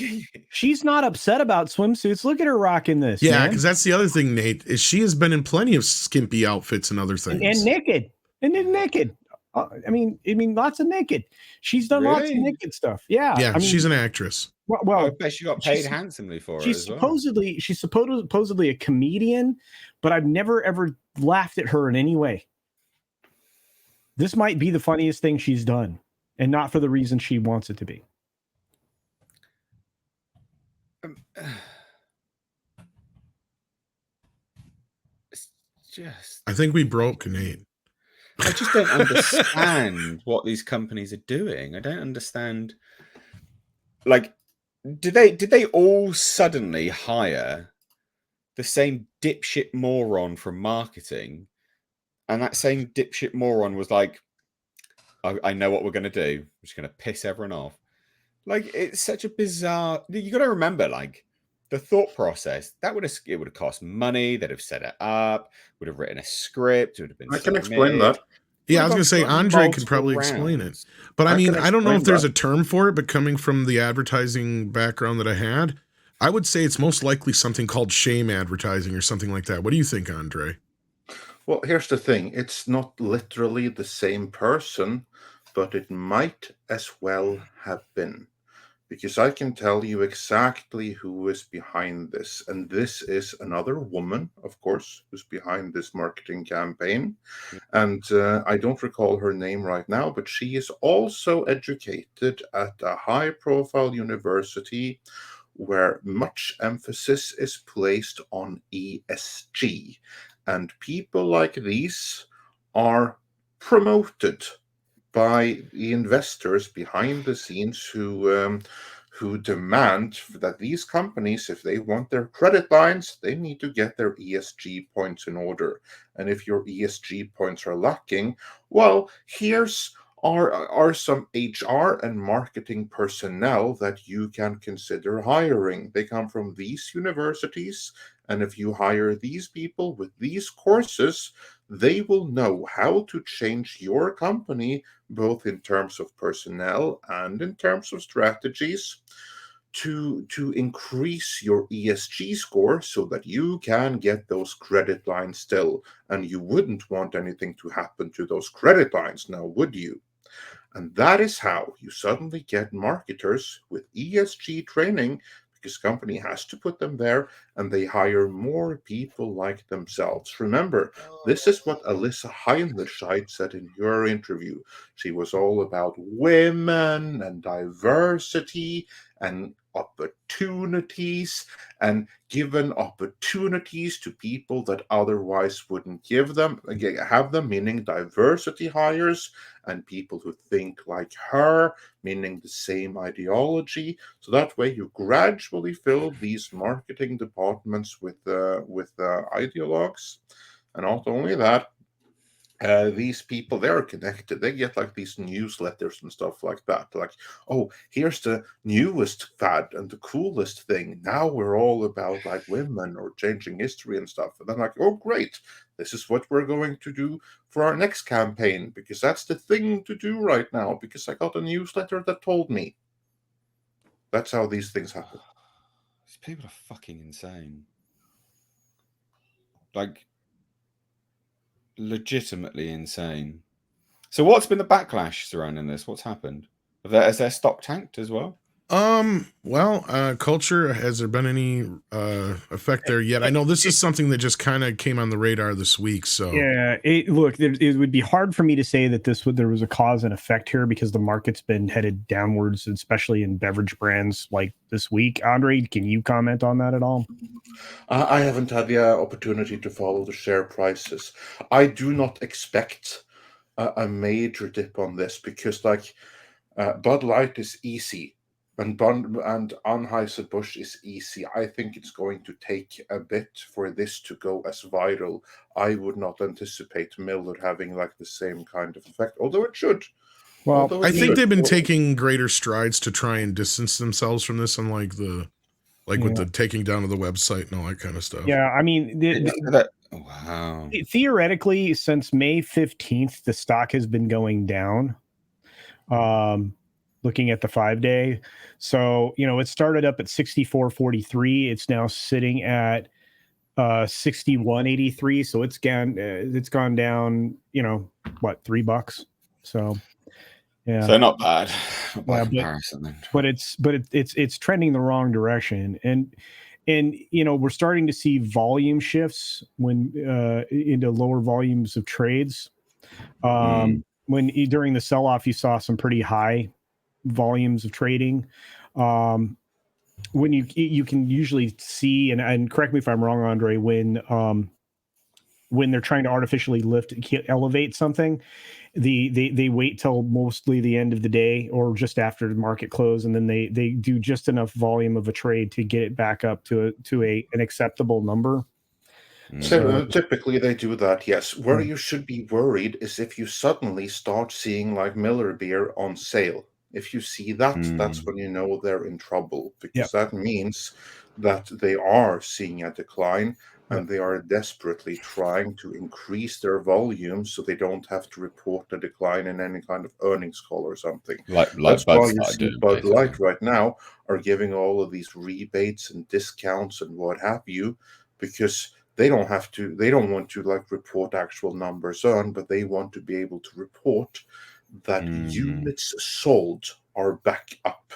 she's not upset about swimsuits. Look at her rocking this. Yeah, because that's the other thing, Nate, is she has been in plenty of skimpy outfits and other things. And naked. And then naked. I mean, lots of naked. She's done lots of naked stuff. Yeah. Yeah, she's an actress. Well, I bet she got paid handsomely for it as well. She's supposedly a comedian, but I've never ever laughed at her in any way. This might be the funniest thing she's done, and not for the reason she wants it to be. It's just, I think we broke Nate. I just don't understand what these companies are doing. I don't understand. Like, did they all suddenly hire the same dipshit moron from marketing, and that same dipshit moron was like, I know what we're going to do. We're just going to piss everyone off. Like, it's such a bizarre. You got to remember, like, the thought process that would have cost money. They'd have set it up. Would have written a script. It would have been. I can explain that. Yeah, I was going to say Andre could probably explain it. But I mean, I don't know if there's a term for it, but coming from the advertising background that I had, I would say it's most likely something called shame advertising or something like that. What do you think, Andre? Well, here's the thing. It's not literally the same person, but it might as well have been. Because I can tell you exactly who is behind this. And this is another woman, of course, who's behind this marketing campaign. And I don't recall her name right now, but she is also educated at a high-profile university where much emphasis is placed on ESG. And people like these are promoted by the investors behind the scenes who demand that these companies, if they want their credit lines, they need to get their ESG points in order. And if your ESG points are lacking, well, here's are some HR and marketing personnel that you can consider hiring. They come from these universities, and if you hire these people with these courses, they will know how to change your company, both in terms of personnel and in terms of strategies, to increase your ESG score so that you can get those credit lines still. And you wouldn't want anything to happen to those credit lines now, would you? And that is how you suddenly get marketers with ESG training, because company has to put them there, and they hire more people like themselves. Remember, this is what Alyssa Heinlichkeit said in her interview. She was all about women and diversity and opportunities, and given opportunities to people that otherwise wouldn't have them, meaning diversity hires and people who think like her, meaning the same ideology. So that way you gradually fill these marketing departments with ideologues. And not only that, these people, they're connected. They get like these newsletters and stuff like that. Like, oh, here's the newest fad and the coolest thing. Now we're all about like women or changing history and stuff. And I'm like, oh, great. This is what we're going to do for our next campaign, because that's the thing to do right now, because I got a newsletter that told me. That's how these things happen. These people are fucking insane. Like, legitimately insane. So what's been the backlash surrounding this? What's happened? Has their stock tanked as well? Culture, has there been any effect there yet? I know this is something that just kind of came on the radar this week. So yeah, it would be hard for me to say that there was a cause and effect here, because the market's been headed downwards, especially in beverage brands like this week. Andre, can you comment on that at all? I haven't had the opportunity to follow the share prices. I do not expect a major dip on this, because like Bud Light is easy, and Anheuser-Busch is easy. I think it's going to take a bit for this to go as viral. I would not anticipate Miller having like the same kind of effect, although it should. Well, I think they've been taking greater strides to try and distance themselves from this, unlike with the taking down of the website and all that kind of stuff. Yeah, I mean, wow. Theoretically, since May 15th, the stock has been going down. Looking at the 5-day. So, it started up at 64.43. It's now sitting at 61.83. So it's gone down, what, $3. So, yeah. So not bad by comparison then. But it's trending the wrong direction. And we're starting to see volume shifts into lower volumes of trades. When during the sell-off, you saw some pretty high volumes of trading. When you can usually see, and correct me if I'm wrong, Andre, when they're trying to artificially elevate something, they wait till mostly the end of the day or just after the market close, and then they do just enough volume of a trade to get it back up to an acceptable number. So typically they do that, yes. Where you should be worried is if you suddenly start seeing like Miller beer on sale. If you see that, that's when you know they're in trouble, because that means that they are seeing a decline, and they are desperately trying to increase their volume so they don't have to report a decline in any kind of earnings call or something. That's why you see Bud Light right now are giving all of these rebates and discounts and what have you, because they don't want to like report actual numbers earned, but they want to be able to report that units sold are back up,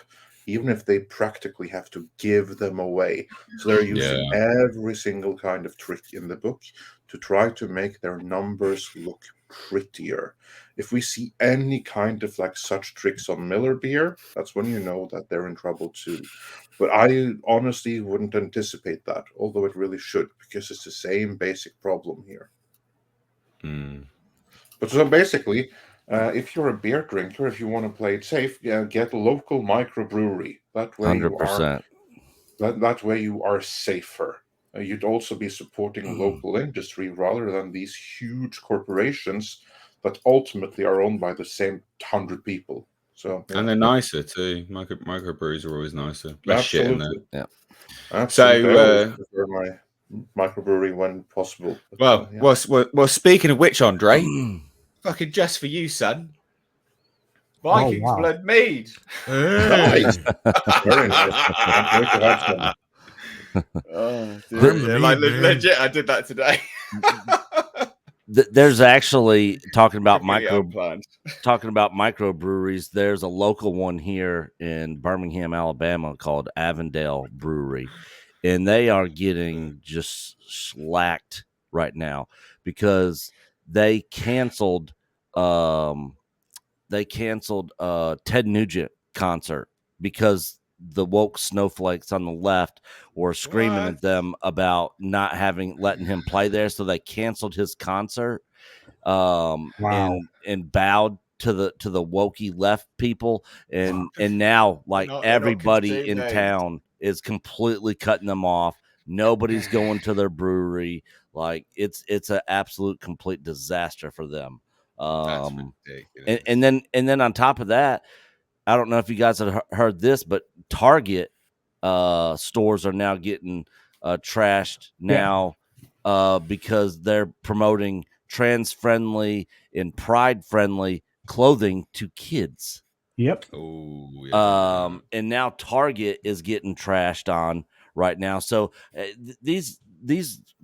even if they practically have to give them away. So they're using every single kind of trick in the book to try to make their numbers look prettier. If we see any kind of like such tricks on Miller beer, that's when you know that they're in trouble too. But I honestly wouldn't anticipate that, although it really should, because it's the same basic problem here. But so basically, if you're a beer drinker, if you want to play it safe, get a local microbrewery. That way 100%. That way you are safer. You'd also be supporting local industry rather than these huge corporations but ultimately are owned by the same 100 people. So And they're nicer too. Microbreweries are always nicer. Less shit in there. absolutely, Yeah. absolutely. I always prefer my microbrewery when possible. But, Well. Speaking of which, Andre, fucking just for you, son. Vikings wow. blood mead. Hey. nice, very nice. Can't wait to have some. Oh, Bring dude. the Yeah, mead, like man. legit, I did that today. There's actually talking about Completely unplanned. microbreweries. There's a local one here in Birmingham, Alabama, called Avondale Brewery, and they are getting just slacked right now because they canceled Ted Nugent concert because the woke snowflakes on the left were screaming What? at them about not letting him play there, so they canceled his concert. Wow. And bowed to the wokey left people, and now like They're not everybody contained, in mate. town is completely cutting them off. Nobody's going to their brewery. Like it's an absolute complete disaster for them. That's ridiculous. And then on top of that, I don't know if you guys have heard this, but Target stores are now getting trashed now because they're promoting trans-friendly and pride-friendly clothing to kids. Yep. Oh, yeah. And now Target is getting trashed on right now. So these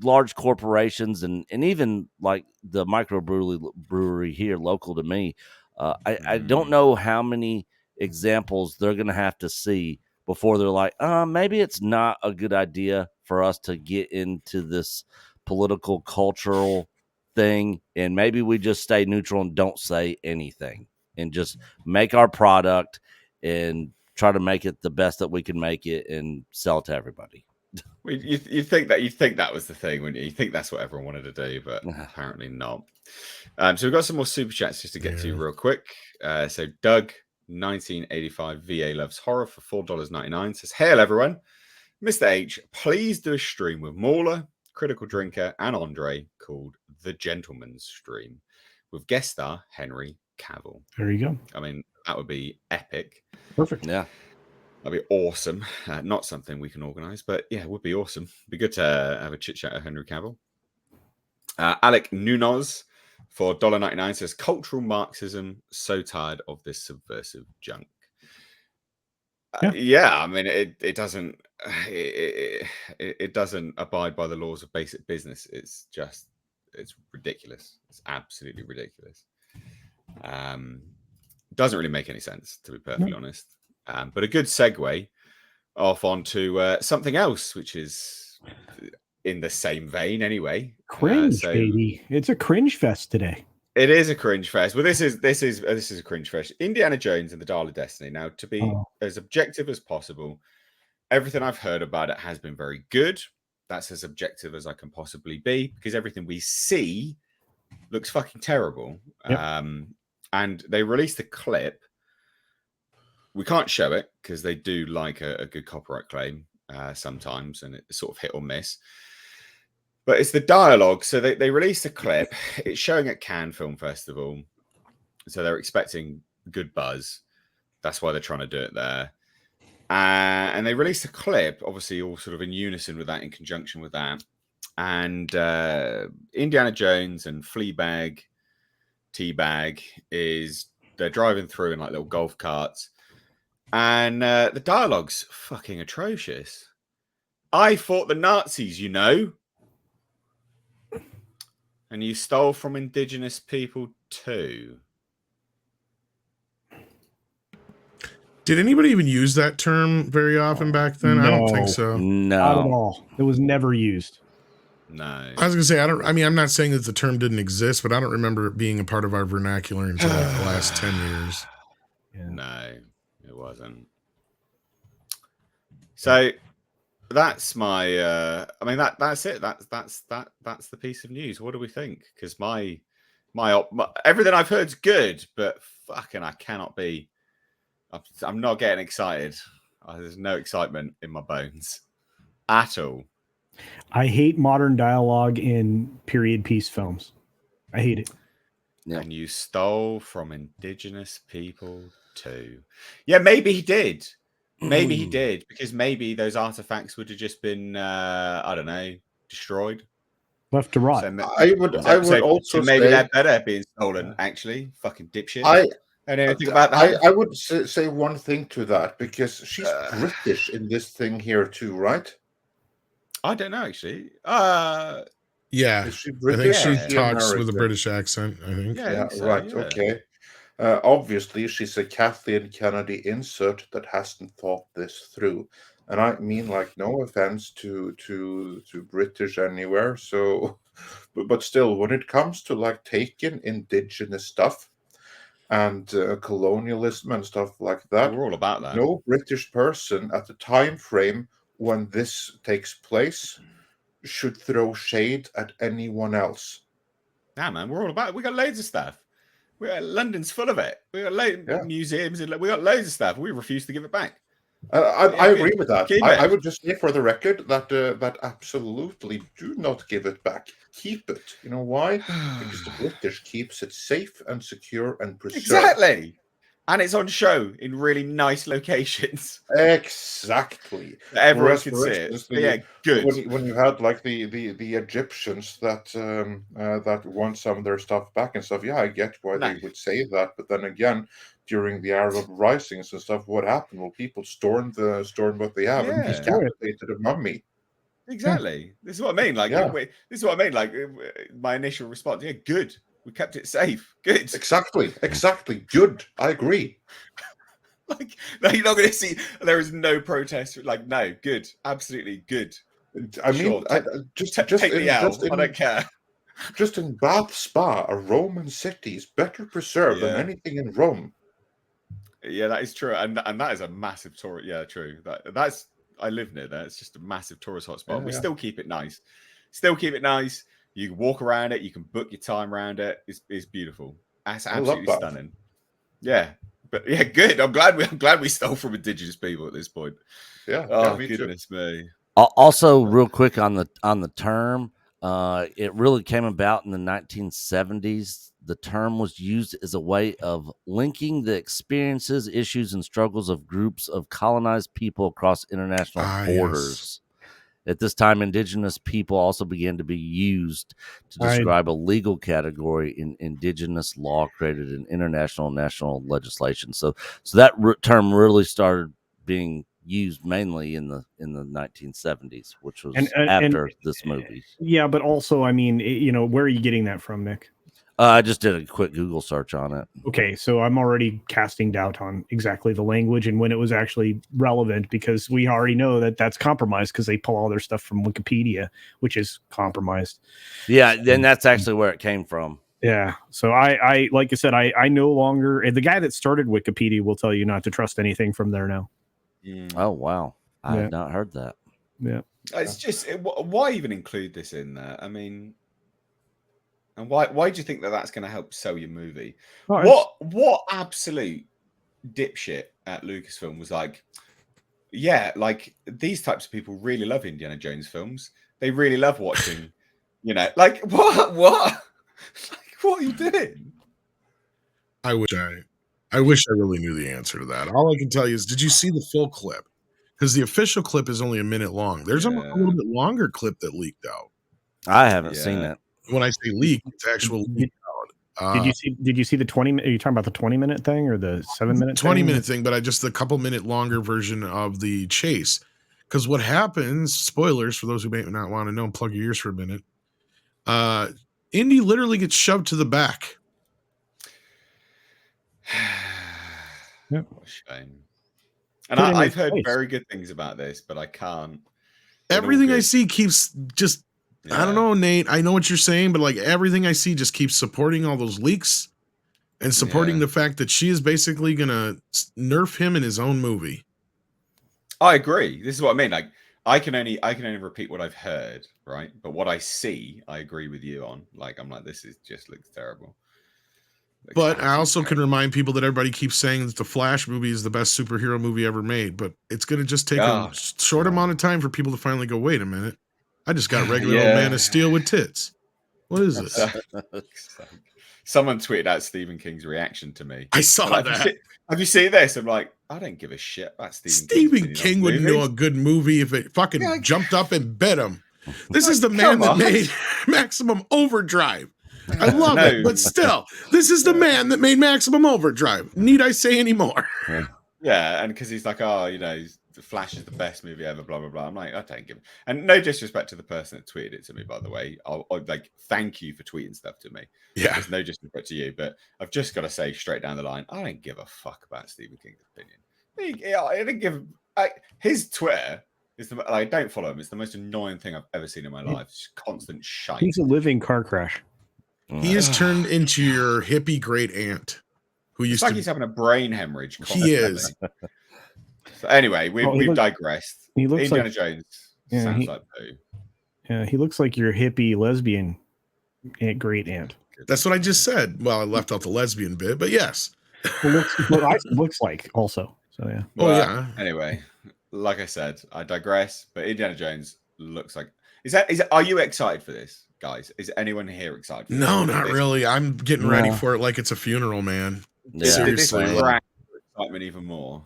large corporations and even like the microbrewery here local to me, I don't know how many examples they're going to have to see before they're like, maybe it's not a good idea for us to get into this political cultural thing, and maybe we just stay neutral and don't say anything and just make our product and try to make it the best that we can make it and sell it to everybody. Well, you think that was the thing, wouldn't you? You think that's what everyone wanted to do, but apparently not. So we've got some more super chats just to get to real quick. So Doug 1985 VA loves horror for $4.99 says, "Hail everyone, Mr. H, please do a stream with Mauler, Critical Drinker, and Andre called The Gentleman's Stream with guest star Henry Cavill." There you go. I mean, that would be epic. Perfect. Yeah. That'd be awesome. Not something we can organize, but yeah, it would be awesome. Be good to have a chit chat with Henry Cavill. Alec Nunoz for $1.99 says, "Cultural Marxism, so tired of this subversive junk." Yeah, I mean, it doesn't it doesn't abide by the laws of basic business. It's ridiculous. It's absolutely ridiculous. Doesn't really make any sense, to be perfectly honest. But a good segue off onto something else, which is in the same vein anyway. Cringe, baby. It's a cringe fest today. It is a cringe fest. Well, this is a cringe fest. Indiana Jones and the Dial of Destiny. Now, to be as objective as possible, everything I've heard about it has been very good. That's as objective as I can possibly be, because everything we see looks fucking terrible. Yep. And they released a clip. We can't show it because they do like a good copyright claim sometimes, and it's sort of hit or miss. But it's the dialogue. So they released a clip. It's showing at Cannes Film Festival. So they're expecting good buzz. That's why they're trying to do it there. And they released a clip, obviously all sort of in unison with that, in conjunction with that. And Indiana Jones and Fleabag, Teabag, they're driving through in like little golf carts. And the dialogue's fucking atrocious. "I fought the Nazis, you know. And you stole from indigenous people too." Did anybody even use that term very often back then? No, I don't think so. No, not at all. It was never used. No. I was gonna say I'm not saying that the term didn't exist, but I don't remember it being a part of our vernacular until like the last 10 years. Yeah. No, it wasn't. So that's my that's it. That's the piece of news. What do we think? Because my everything I've heard's good, but fucking I cannot be. I'm not getting excited. There's no excitement in my bones at all. I hate modern dialogue in period piece films. I hate it. Yeah. And you stole from indigenous people too. Yeah, maybe he did. Maybe he did, because maybe those artifacts would have just been, I don't know, destroyed. Left to rot. So, I would also maybe say they're better being stolen. Actually, fucking dipshit. I I know anything about that. I would say one thing to that, because she's British in this thing here too, right? I don't know actually. Yeah, Is she I British? think or she is she talks with a American? British accent. I think. Yeah, I Yeah, think so, right. yeah. Okay. Obviously, she's a Kathleen Kennedy insert that hasn't thought this through, and I mean, like, no offense to British anywhere. So, but still, when it comes to like taking indigenous stuff and colonialism and stuff like that, We're all about that. no British person at the time frame when this takes place should throw shade at anyone else. Nah, man, we're all about it. We got loads of stuff. London's full of it. We got Yeah. museums, and we got loads of stuff. We refuse to give it back. I agree with that. Keep I it. would just say for the record that that absolutely do not give it back. Keep it. You know why? Because the British keeps it safe and secure and preserved. Exactly. And it's on show in really nice locations. Exactly. Everyone Whereas, can for see it. instance, But yeah, good. when you had like the Egyptians that that want some of their stuff back and stuff, yeah, I get why No. they would say that. But then again, during the Arab risings and stuff, what happened? Well, people stormed what they have and Yeah. decapitated a mummy. Exactly. This is what I mean. Like, Yeah. this is what I mean. Like, my initial response, yeah, good. We kept it safe. Good. Exactly. Good. I agree. Like, no, you're not going to see. There is no protest. Like, no, good. Absolutely good. I mean, Sure. just Take the L. I don't care. Just in Bath Spa, a Roman city, is better preserved than Yeah. anything in Rome. Yeah, that is true, and that is a massive tourist. Yeah, true. That's I live near there. It's just a massive tourist hotspot. Yeah, We yeah. still keep it nice. Still keep it nice. You can walk around it. You can book your time around it. It's beautiful. That's I love absolutely that. stunning. Yeah, but yeah, good. I'm glad we stole from indigenous people at this point. Yeah. Oh, me too. goodness me. Also, real quick on the term, it really came about in the 1970s. The term was used as a way of linking the experiences, issues, and struggles of groups of colonized people across international borders. At this time, indigenous people also began to be used to describe a legal category in indigenous law created in international and national legislation. So that term really started being used mainly in the 1970s, which was after this movie. Yeah, but also, I mean, where are you getting that from, Nick? I just did a quick Google search on it. Okay, so I'm already casting doubt on exactly the language and when it was actually relevant, because we already know that that's compromised because they pull all their stuff from Wikipedia, which is compromised. Yeah, then that's actually where it came from. Yeah, so I like I said, I no longer, and the guy that started Wikipedia will tell you not to trust anything from there now. Oh, wow. I had not heard that. Yeah. It's just, why even include this in there? I mean, and why do you think that that's going to help sell your movie? What absolute dipshit at Lucasfilm was like, yeah, like these types of people really love Indiana Jones films. They really love watching, like what? Like, what are you doing? I wish I really knew the answer to that. All I can tell you is, did you see the full clip? Because the official clip is only a minute long. There's a little bit longer clip that leaked out. I haven't seen it. When I say leak, it's actual leak out. Did you see the 20 minute? Are you talking about the 20-minute thing or the 7-minute 20-minute thing, but just the couple minute longer version of the chase. Because what happens, spoilers for those who may not want to know, plug your ears for a minute. Indy literally gets shoved to the back. What a shame. And I've heard very good things about this, but I can't. Everything I see keeps just, I don't know, Nate. I know what you're saying, but like everything I see just keeps supporting all those leaks and supporting the fact that she is basically going to nerf him in his own movie. I agree. This is what I mean. Like, I can only repeat what I've heard, right? But what I see, I agree with you on. Like, I'm like, this just looks terrible. But I also can remind people that everybody keeps saying that the Flash movie is the best superhero movie ever made, but it's going to just take a short amount of time for people to finally go, wait a minute. I just got regular old Man of Steel with tits. What is this? someone tweeted out Stephen King's reaction to me. I saw Like, that. have you seen this? I'm like, I don't give a shit about Stephen King would know a good movie if it fucking jumped up and bit him. This is the man that made Maximum Overdrive. I love it, but still, this is the man that made Maximum Overdrive. Need I say any more? Yeah, and because he's like, oh, you know, Flash is the best movie ever, blah blah blah. I'm like, I don't give. And no disrespect to the person that tweeted it to me, by the way. I'll like thank you for tweeting stuff to me. Yeah, there's no disrespect to you, but I've just got to say straight down the line, I don't give a fuck about Stephen King's opinion. I didn't give. His Twitter is the. I don't follow him. It's the most annoying thing I've ever seen in my life. It's constant shite. He's a living car crash. He has turned into your hippie great aunt who used like to. He's having a brain hemorrhage. He is. So anyway, we've digressed. He looks Indiana like Jones. Yeah, Sounds like poo. Yeah, he looks like your hippie lesbian great aunt. That's what I just said. Well, I left out the lesbian bit, but yes. Looks like also. So yeah. Well, yeah. Anyway, like I said, I digress. But Indiana Jones looks like. Are you excited for this, guys? Is anyone here excited? For no, not really. I'm getting ready for it like it's a funeral, man. Yeah. Seriously. Did this rack excitement even more?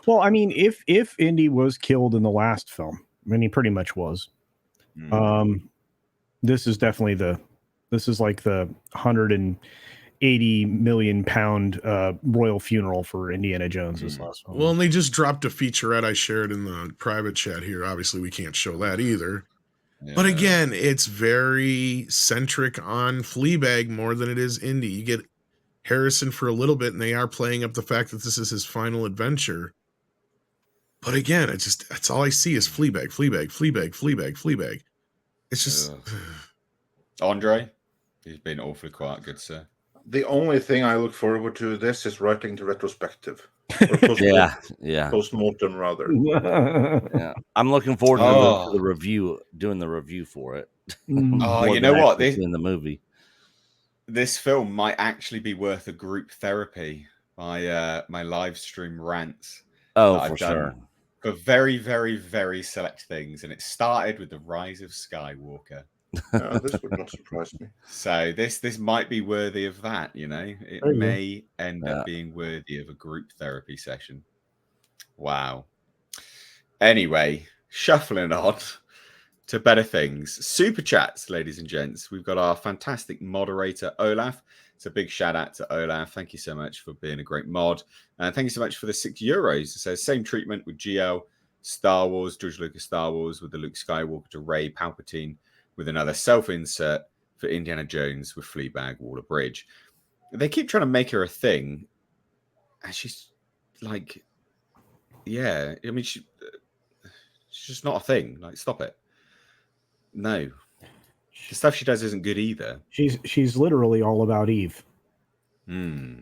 Well, I mean, if Indy was killed in the last film, I mean, he pretty much was. This is definitely this is like the 180 million pound royal funeral for Indiana Jones this last film. Well, and they just dropped a featurette I shared in the private chat here. Obviously, we can't show that either. Yeah. But again, it's very centric on Fleabag more than it is Indy. You get Harrison for a little bit, and they are playing up the fact that this is his final adventure. But again, that's all I see is Fleabag. It's just Andre, he's been awfully quiet, good sir. The only thing I look forward to this is writing the retrospective. Post-mortem, rather. Yeah, I'm looking forward to the review, doing the review for it. Oh, you know what? In the movie, this film might actually be worth a group therapy. My live stream rants. Oh, for sure. For very, very, very select things, and it started with the rise of Skywalker. This would not surprise me. So this might be worthy of that. You know, it may end up being worthy of a group therapy session. Wow. Anyway, shuffling on to better things. Super chats, ladies and gents. We've got our fantastic moderator, Olaf. It's a big shout out to Olaf. Thank you so much for being a great mod. And thank you so much for the €6. It says same treatment with GL, Star Wars, George Lucas Star Wars with the Luke Skywalker to Rey Palpatine with another self-insert for Indiana Jones with Fleabag Waller-Bridge. They keep trying to make her a thing. And she's like, yeah, I mean, she's just not a thing. Like, stop it. No. The stuff she does isn't good either. She's literally all about Eve. Yeah.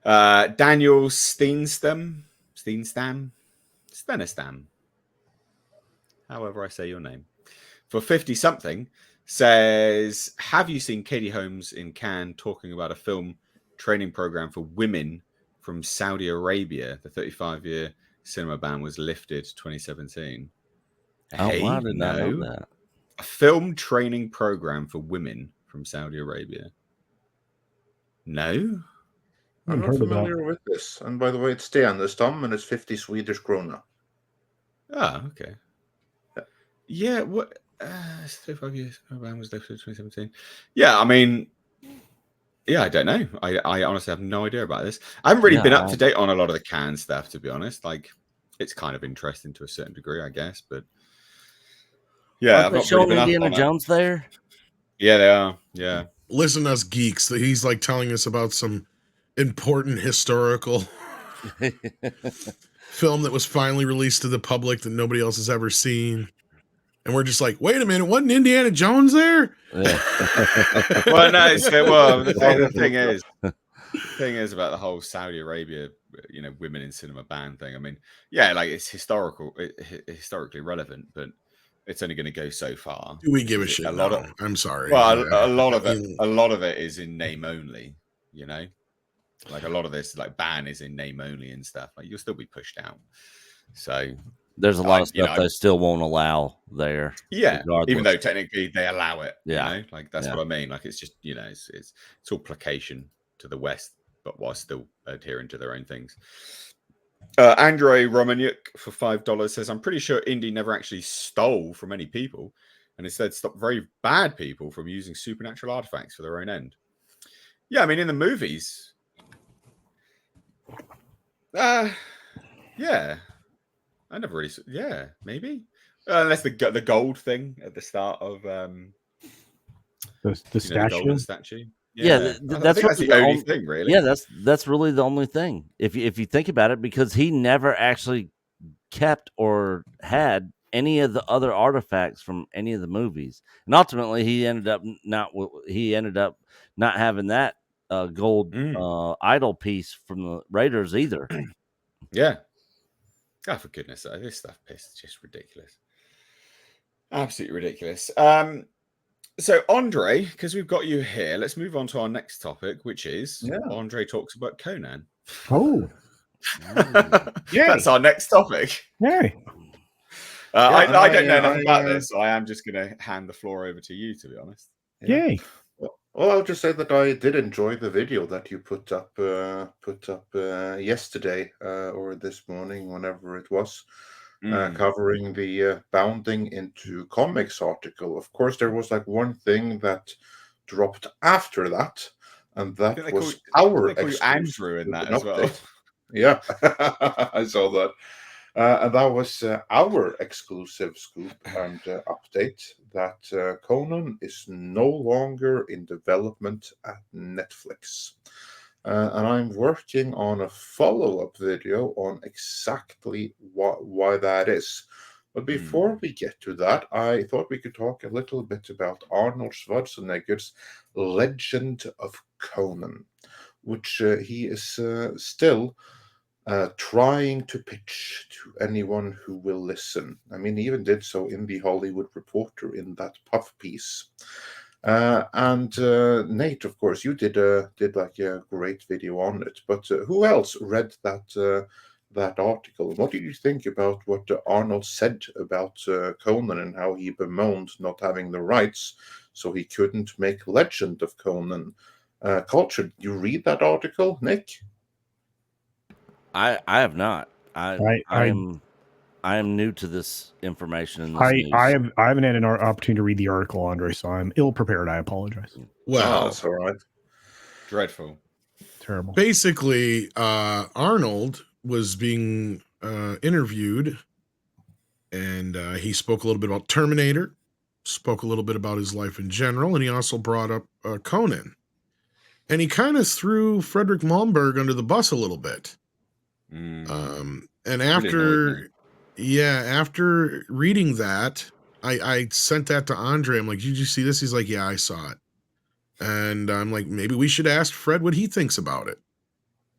Daniel Steenstam, however I say your name, for 50-something, says, have you seen Katie Holmes in Cannes talking about a film training program for women from Saudi Arabia? The 35-year cinema ban was lifted 2017. Hey, I did not know that. A film training program for women from Saudi Arabia. No? I'm not familiar with this. And by the way, it's Stenenstam and it's 50 Swedish krona. Ah, okay. Yeah, what? 35 years program was lifted 2017. Yeah, I mean, yeah, I don't know. I honestly have no idea about this. I haven't really been up to date on a lot of the Cannes stuff, to be honest. Like, it's kind of interesting to a certain degree, I guess, but yeah, I've showing Indiana Jones there. Yeah, they are. Yeah, listen to us geeks. That he's like telling us about some important historical film that was finally released to the public that nobody else has ever seen, and we're just like, wait a minute, wasn't Indiana Jones there? Yeah. Well, no. The thing is about the whole Saudi Arabia, women in cinema ban thing. I mean, yeah, like it's historically relevant, but it's only going to go so far. Do we give a shit? I'm sorry. Well, a lot of it is in name only. Like a lot of this, like ban is in name only and stuff. Like you'll still be pushed out. So There's a lot of you stuff know, they still won't allow there. yeah, regardless. even though technically they allow it. Yeah. You know, like that's what I mean. Like it's just, you know, it's all placation to the West, but while still adhering to their own things. Andrei Romaniuk for $5 says, I'm pretty sure Indy never actually stole from any people and instead stopped very bad people from using supernatural artifacts for their own end. Yeah, I mean, in the movies, yeah, I never really, yeah, maybe. Unless the gold thing at the start of the the statue. golden statue. Yeah, I that's think that's the only thing, really. Yeah, that's really the only thing. If you think about it, because he never actually kept or had any of the other artifacts from any of the movies, and ultimately he ended up not having that gold idol piece from the Raiders either. Yeah. Oh, for goodness sake, this stuff is just ridiculous. Absolutely ridiculous. So Andre, because we've got you here, let's move on to our next topic, which is Andre talks about Conan. Oh. That's our next topic. Yay. I don't know enough about this, so I am just going to hand the floor over to you, to be honest. Yay. Well, I'll just say that I did enjoy the video that you put up yesterday or this morning, whenever it was, covering the Bounding into Comics article. Of course, there was like one thing that dropped after that, and that was our Andrew in that as well. Yeah, I saw that. And that was our exclusive scoop and update that Conan is no longer in development at Netflix. And I'm working on a follow-up video on exactly why that is. But before we get to that, I thought we could talk a little bit about Arnold Schwarzenegger's Legend of Conan, which he is still trying to pitch to anyone who will listen. I mean, he even did so in the Hollywood Reporter in that puff piece. And Nate, of course, you did like a great video on it. But who else read that article? What did you think about what Arnold said about Conan and how he bemoaned not having the rights, so he couldn't make Legend of Conan? Culture, did you read that article, Nick? I have not. I am new to this information in this news. I haven't had an opportunity to read the article, Andre, so I'm ill prepared. I apologize. Well, that's all right. Dreadful. Terrible. Basically, Arnold was being interviewed, and he spoke a little bit about Terminator, spoke a little bit about his life in general, and he also brought up Conan. And he kind of threw Frederick Malmberg under the bus a little bit. And after reading that, I sent that to Andre. I'm like, did you see this? He's like, yeah, I saw it. And I'm like, maybe we should ask Fred what he thinks about it.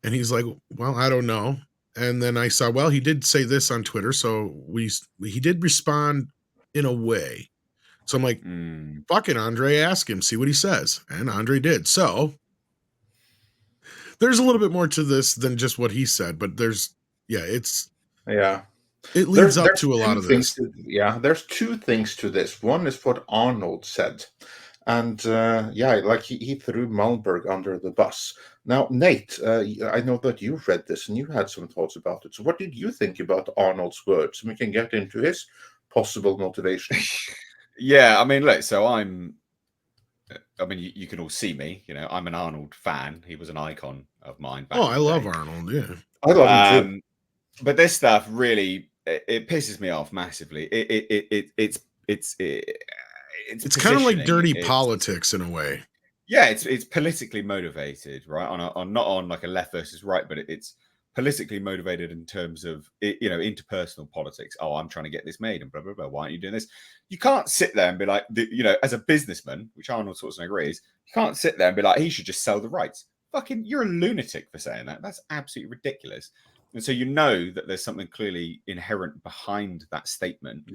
And he's like, well, I don't know. And then I saw, well, he did say this on Twitter, so he did respond in a way. So I'm like, fuck it, Andre, ask him, see what he says. And Andre did. So there's a little bit more to this than just what he said, but it leads up to a lot of this. There's two things to this. One is what Arnold said. And like he threw Malmberg under the bus. Now, Nate, I know that you read this and you had some thoughts about it. So what did you think about Arnold's words? And we can get into his possible motivation. Yeah, I mean, look, so you can all see me. You know, I'm an Arnold fan. He was an icon of mine. I love Arnold. Yeah, I love him too. But this stuff really it pisses me off massively. It's kind of like dirty politics in a way. Yeah, it's politically motivated, right? On not on like a left versus right, but it's politically motivated in terms of interpersonal politics. Oh, I'm trying to get this made and blah blah blah. Why aren't you doing this? You can't sit there and be like, as a businessman, which Arnold Schwarzenegger is, you can't sit there and be like, he should just sell the rights. Fucking, you're a lunatic for saying that. That's absolutely ridiculous. And so you know that there's something clearly inherent behind that statement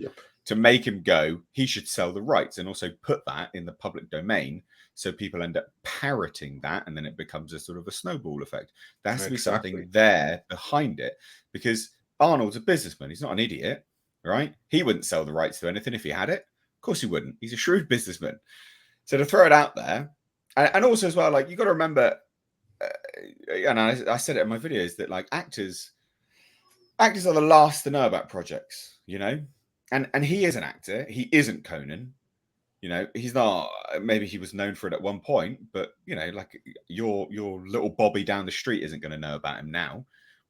to make him go, he should sell the rights, and also put that in the public domain so people end up parroting that, and then it becomes a sort of a snowball effect. There has to be something there behind it, because Arnold's a businessman. He's not an idiot. right? He wouldn't sell the rights to anything if he had it. Of course he wouldn't. He's a shrewd businessman. So to throw it out there, and also as well, like you got to remember, and I said it in my videos that like actors are the last to know about projects, you know, and he is an actor. He isn't Conan. You know, he's not. Maybe he was known for it at one point, but you know, like your little Bobby down the street isn't going to know about him now.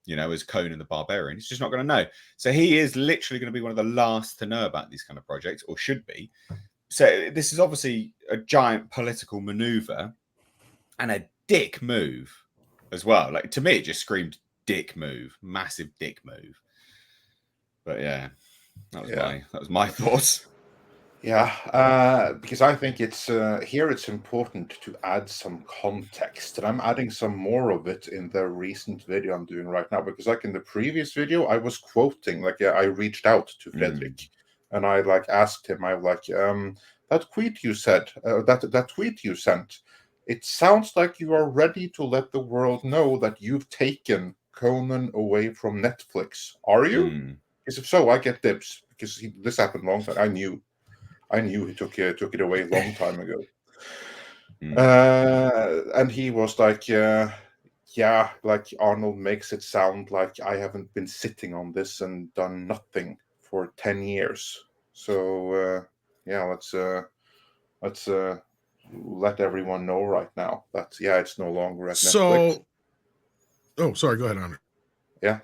You know, as Conan the Barbarian, he's just not going to know. So he is literally going to be one of the last to know about these kind of projects, or should be. So this is obviously a giant political maneuver and a dick move as well. Like to me, it just screamed dick move, massive dick move. But yeah, that was my thoughts. Yeah, because I think it's here it's important to add some context, and I'm adding some more of it in the recent video I'm doing right now. Because like in the previous video, I was quoting, like I reached out to Fredrik, and I like asked him, I like that tweet you said, that tweet you sent. It sounds like you are ready to let the world know that you've taken Conan away from Netflix. Are you? Because if so, I get dibs because this happened long time. I knew he took it away a long time ago. And he was like, yeah, like Arnold makes it sound like I haven't been sitting on this and done nothing for 10 years. So, yeah, let's let everyone know right now that, yeah, it's no longer at Netflix. Oh, sorry, go ahead, Andre. Yeah.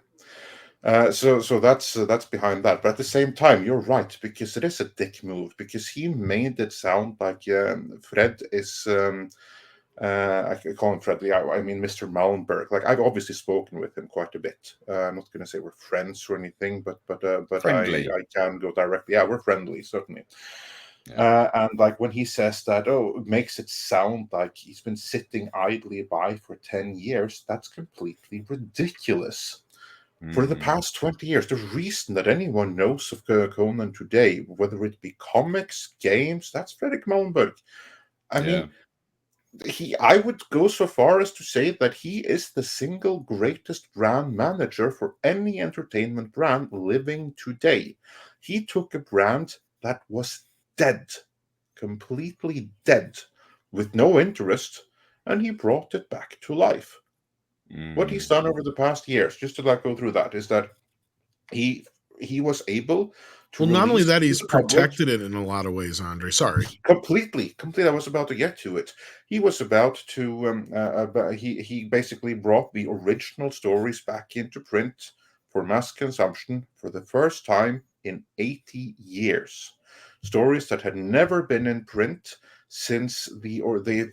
So that's behind that, but at the same time, you're right because it is a dick move because he made it sound like Fred is I call him Fred. Yeah, I mean Mr. Malmberg. Like I've obviously spoken with him quite a bit. I'm not going to say we're friends or anything, but I can go directly. Yeah, we're friendly certainly. Yeah. And like when he says that, oh, it makes it sound like he's been sitting idly by for 10 years. That's completely ridiculous. For the past 20 years, the reason that anyone knows of Conan today, whether it be comics, games, that's Fredrik Malmberg. I mean, I would go so far as to say that he is the single greatest brand manager for any entertainment brand living today. He took a brand that was dead, completely dead, with no interest, and he brought it back to life. What he's done over the past years, just to like go through that, is that he was able to. Well, not only that, he's protected it in a lot of ways, Andre. Sorry. Completely. I was about to get to it. He was about to. He basically brought the original stories back into print for mass consumption for the first time in 80 years. Stories that had never been in print since the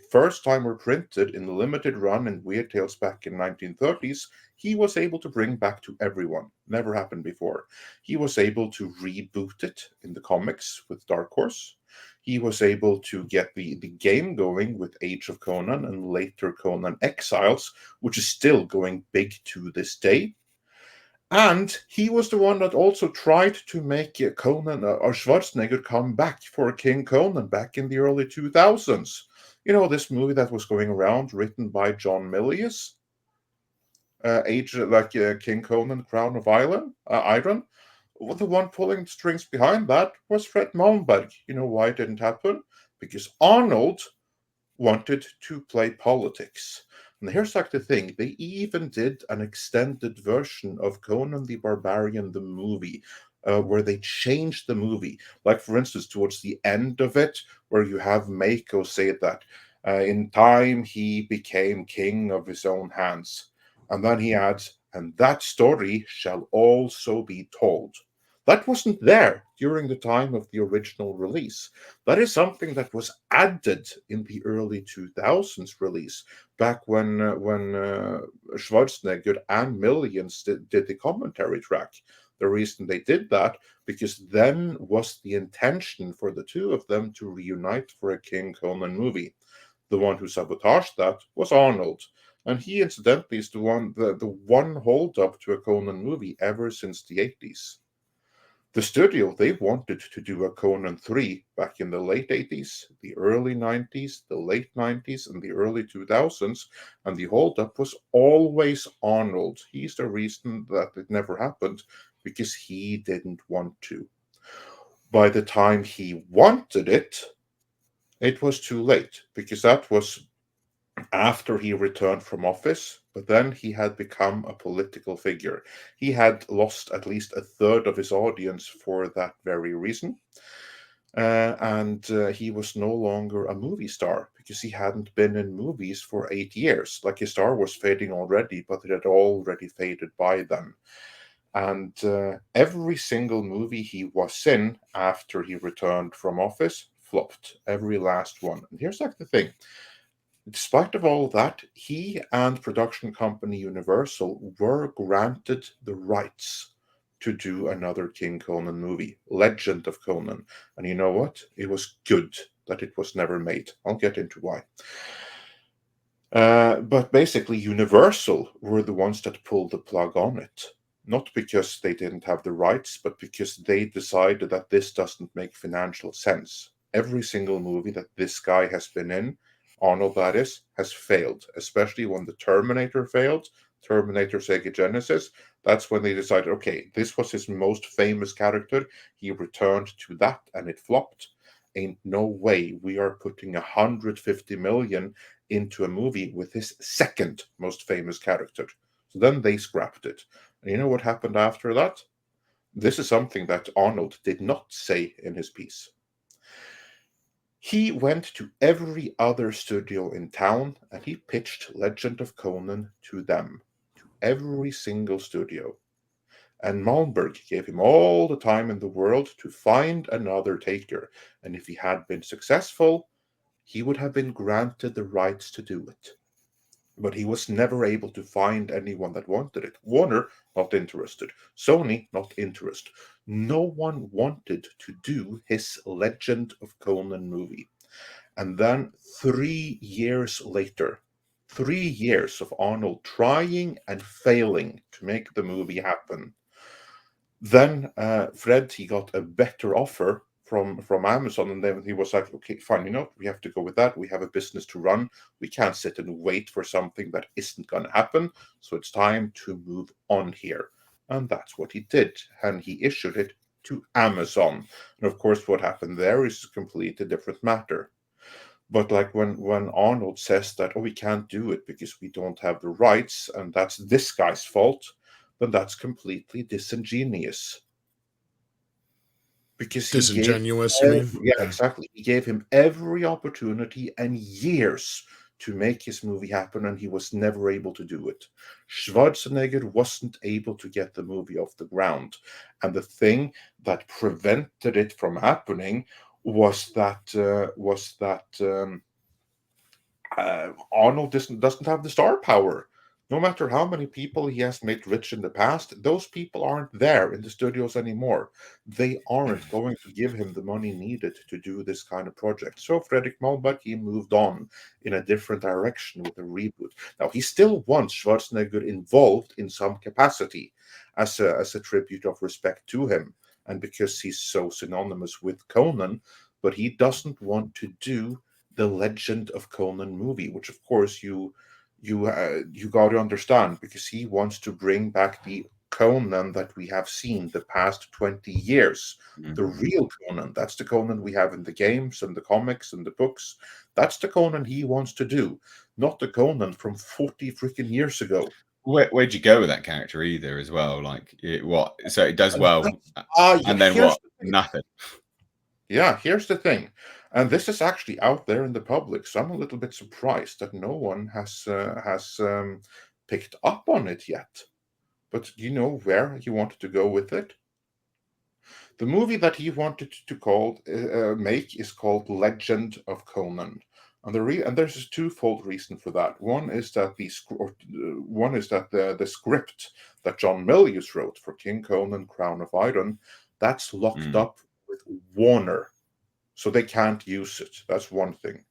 first time were printed in the limited run in Weird Tales back in 1930s. He was able to bring back to everyone. Never happened before. He was able to reboot it in the comics with Dark Horse. He was able to get the game going with Age of Conan and later Conan Exiles, which is still going big to this day. And he was the one that also tried to make Conan or Schwarzenegger come back for King Conan back in the early 2000s. You know, this movie that was going around, written by John Milius, King Conan, Crown of Iron. Well, the one pulling strings behind that was Fred Malmberg. You know why it didn't happen? Because Arnold wanted to play politics. And here's like the thing, they even did an extended version of Conan the Barbarian, the movie, where they changed the movie. Like, for instance, towards the end of it, where you have Mako say that in time he became king of his own hands. And then he adds, and that story shall also be told. That wasn't there during the time of the original release. That is something that was added in the early 2000s release, back when Schwarzenegger and Millions did the commentary track. The reason they did that, because then was the intention for the two of them to reunite for a King Conan movie. The one who sabotaged that was Arnold. And he, incidentally, is the one holdup to a Conan movie ever since the 80s. The studio, they wanted to do a Conan 3 back in the late 80s, the early 90s, the late 90s, and the early 2000s, and the holdup was always Arnold. He's the reason that it never happened, because he didn't want to. By the time he wanted it, it was too late, because that was after he returned from office, but then he had become a political figure. He had lost at least a third of his audience for that very reason. And he was no longer a movie star because he hadn't been in movies for 8 years. Like his star was fading already, but it had already faded by then. And every single movie he was in after he returned from office flopped, every last one. And here's like the thing. Despite of all that, he and production company Universal were granted the rights to do another King Conan movie, Legend of Conan. And you know what? It was good that it was never made. I'll get into why. But basically, Universal were the ones that pulled the plug on it. Not because they didn't have the rights, but because they decided that this doesn't make financial sense. Every single movie that this guy has been in, Arnold that is, has failed, especially when the Terminator failed, Terminator Sega Genesis. That's when they decided, okay, this was his most famous character. He returned to that and it flopped. Ain't no way we are putting 150 million into a movie with his second most famous character. So then they scrapped it. And you know what happened after that? This is something that Arnold did not say in his piece. He went to every other studio in town and he pitched Legend of Conan to them, to every single studio. And Malmberg gave him all the time in the world to find another taker. And if he had been successful, he would have been granted the rights to do it. But he was never able to find anyone that wanted it. Warner, not interested. Sony, not interested. No one wanted to do his Legend of Conan movie. And then 3 years later, 3 years of Arnold trying and failing to make the movie happen. Then Fred, he got a better offer from Amazon, and then he was like, okay, fine, you know, we have to go with that. We have a business to run. We can't sit and wait for something that isn't going to happen. So it's time to move on here. And that's what he did. And he issued it to Amazon. And of course, what happened there is a completely different matter. But like when Arnold says that, oh, we can't do it because we don't have the rights, and that's this guy's fault, then that's completely disingenuous. Because he Disingenuous, gave, you mean? yeah, exactly. He gave him every opportunity and years to make his movie happen, and he was never able to do it. Schwarzenegger wasn't able to get the movie off the ground, and the thing that prevented it from happening was that Arnold doesn't have the star power. No matter how many people he has made rich in the past, those people aren't there in the studios anymore. They aren't going to give him the money needed to do this kind of project. So Fredrik Malmberg, he moved on in a different direction with a reboot. Now, he still wants Schwarzenegger involved in some capacity as a tribute of respect to him, and because he's so synonymous with Conan, but he doesn't want to do the Legend of Conan movie, which of course you got to understand, because he wants to bring back the Conan that we have seen the past 20 years. The real Conan. That's the Conan we have in the games and the comics and the books. That's the Conan he wants to do, not the Conan from 40 freaking years ago. Where'd you go with that character either as well? Like what? So it does well, and then what? Nothing. Yeah, here's the thing, and this is actually out there in the public, so I'm a little bit surprised that no one has picked up on it yet. But do you know where he wanted to go with it? The movie that he wanted to make is called Legend of Conan, and there's a twofold reason for that. One is that the script that John Milius wrote for King Conan: Crown of Iron, that's locked up with Warner, so they can't use it. That's one thing.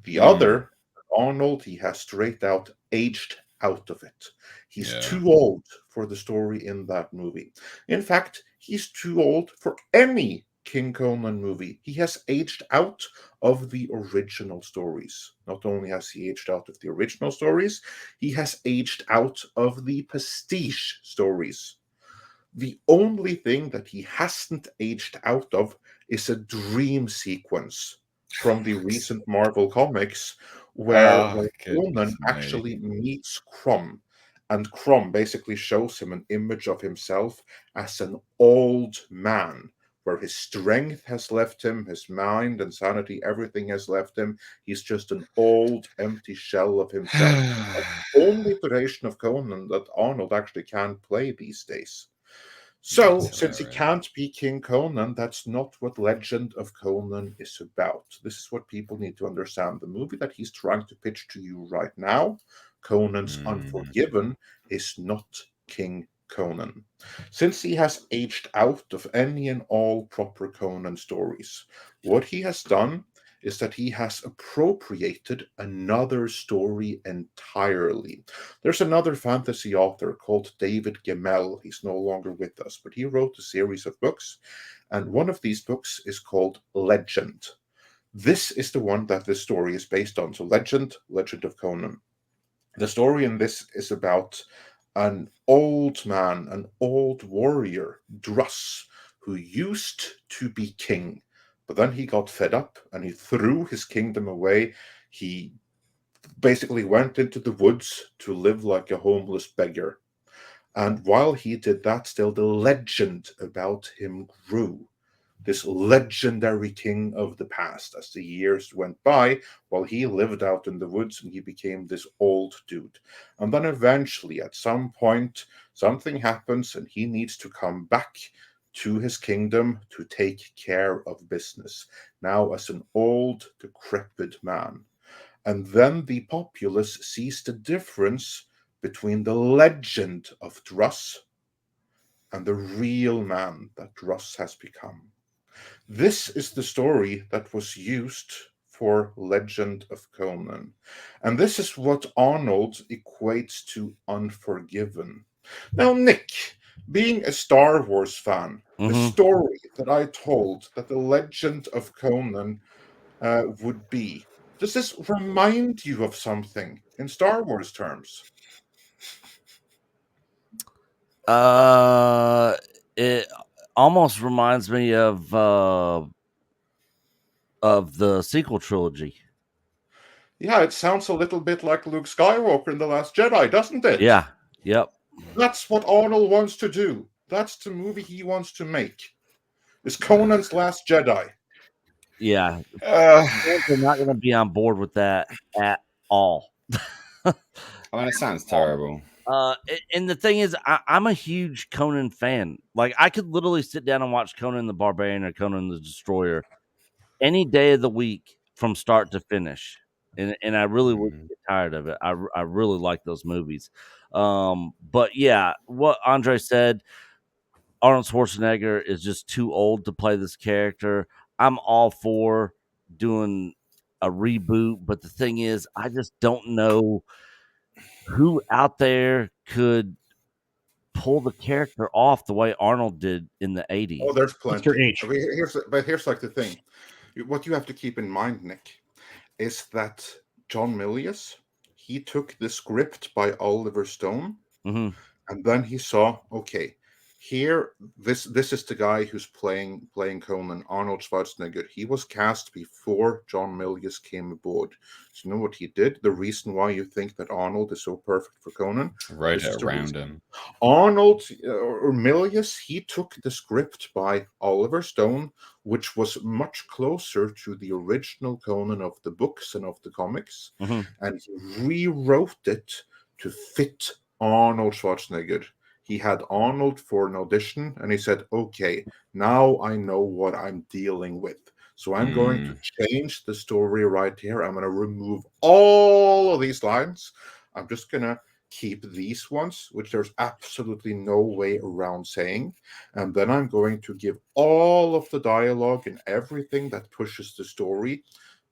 The other, Arnold, he has straight out aged out of it. He's too old for the story in that movie. In fact, he's too old for any King Conan movie. He has aged out of the original stories. Not only has he aged out of the original stories, he has aged out of the pastiche stories. The only thing that he hasn't aged out of is a dream sequence from the recent Marvel comics where Oh, Conan goodness me. actually meets Crom. And Crom basically shows him an image of himself as an old man, where his strength has left him, his mind and sanity, everything has left him. He's just an old, empty shell of himself. Only iteration of Conan that Arnold actually can play these days. So, That's since he hilarious. can't be King Conan, that's not what Legend of Conan is about. This is what people need to understand. The movie that he's trying to pitch to you right now, Conan's Unforgiven, is not King Conan. Since he has aged out of any and all proper Conan stories, what he has done is that he has appropriated another story entirely. There's another fantasy author called David Gemmell. He's no longer with us, but he wrote a series of books, and one of these books is called Legend. This is the one that this story is based on. So Legend of Conan. The story in this is about an old man, an old warrior, Druss, who used to be king. But then he got fed up and he threw his kingdom away. He basically went into the woods to live like a homeless beggar. And while he did that, still the legend about him grew. This legendary king of the past, as the years went by, while he lived out in the woods and he became this old dude. And then eventually, at some point, something happens and he needs to come back to his kingdom to take care of business, now as an old, decrepit man. And then the populace sees the difference between the legend of Druss and the real man that Druss has become. This is the story that was used for Legend of Conan. And this is what Arnold equates to Unforgiven. Now, Nick, being a Star Wars fan, the story that I told that the Legend of Conan would be, does this remind you of something in Star Wars terms? It almost reminds me of the sequel trilogy. Yeah, it sounds a little bit like Luke Skywalker in The Last Jedi, doesn't it? Yeah. Yep. That's what Arnold wants to do. That's the movie he wants to make. It's Conan's Last Jedi. Yeah. They're not going to be on board with that at all. I mean, it sounds terrible. And the thing is, I'm a huge Conan fan. Like, I could literally sit down and watch Conan the Barbarian or Conan the Destroyer any day of the week from start to finish. And I really wouldn't get tired of it. I really like those movies. But yeah, what Andre said, Arnold Schwarzenegger is just too old to play this character. I'm all for doing a reboot, but the thing is, I just don't know who out there could pull the character off the way Arnold did in the 80s. Oh, there's plenty. Mr. H. Okay, here's like the thing. What you have to keep in mind, Nick, is that John Milius, he took the script by Oliver Stone, and then he saw, okay, here, this is the guy who's playing Conan, Arnold Schwarzenegger. He was cast before John Milius came aboard. So you know what he did? The reason why you think that Arnold is so perfect for Conan? Wrote it around him. Arnold or Milius, he took the script by Oliver Stone, which was much closer to the original Conan of the books and of the comics, and he rewrote it to fit Arnold Schwarzenegger. He had Arnold for an audition, and he said, okay, now I know what I'm dealing with. So I'm going to change the story right here. I'm going to remove all of these lines. I'm just going to keep these ones, which there's absolutely no way around saying. And then I'm going to give all of the dialogue and everything that pushes the story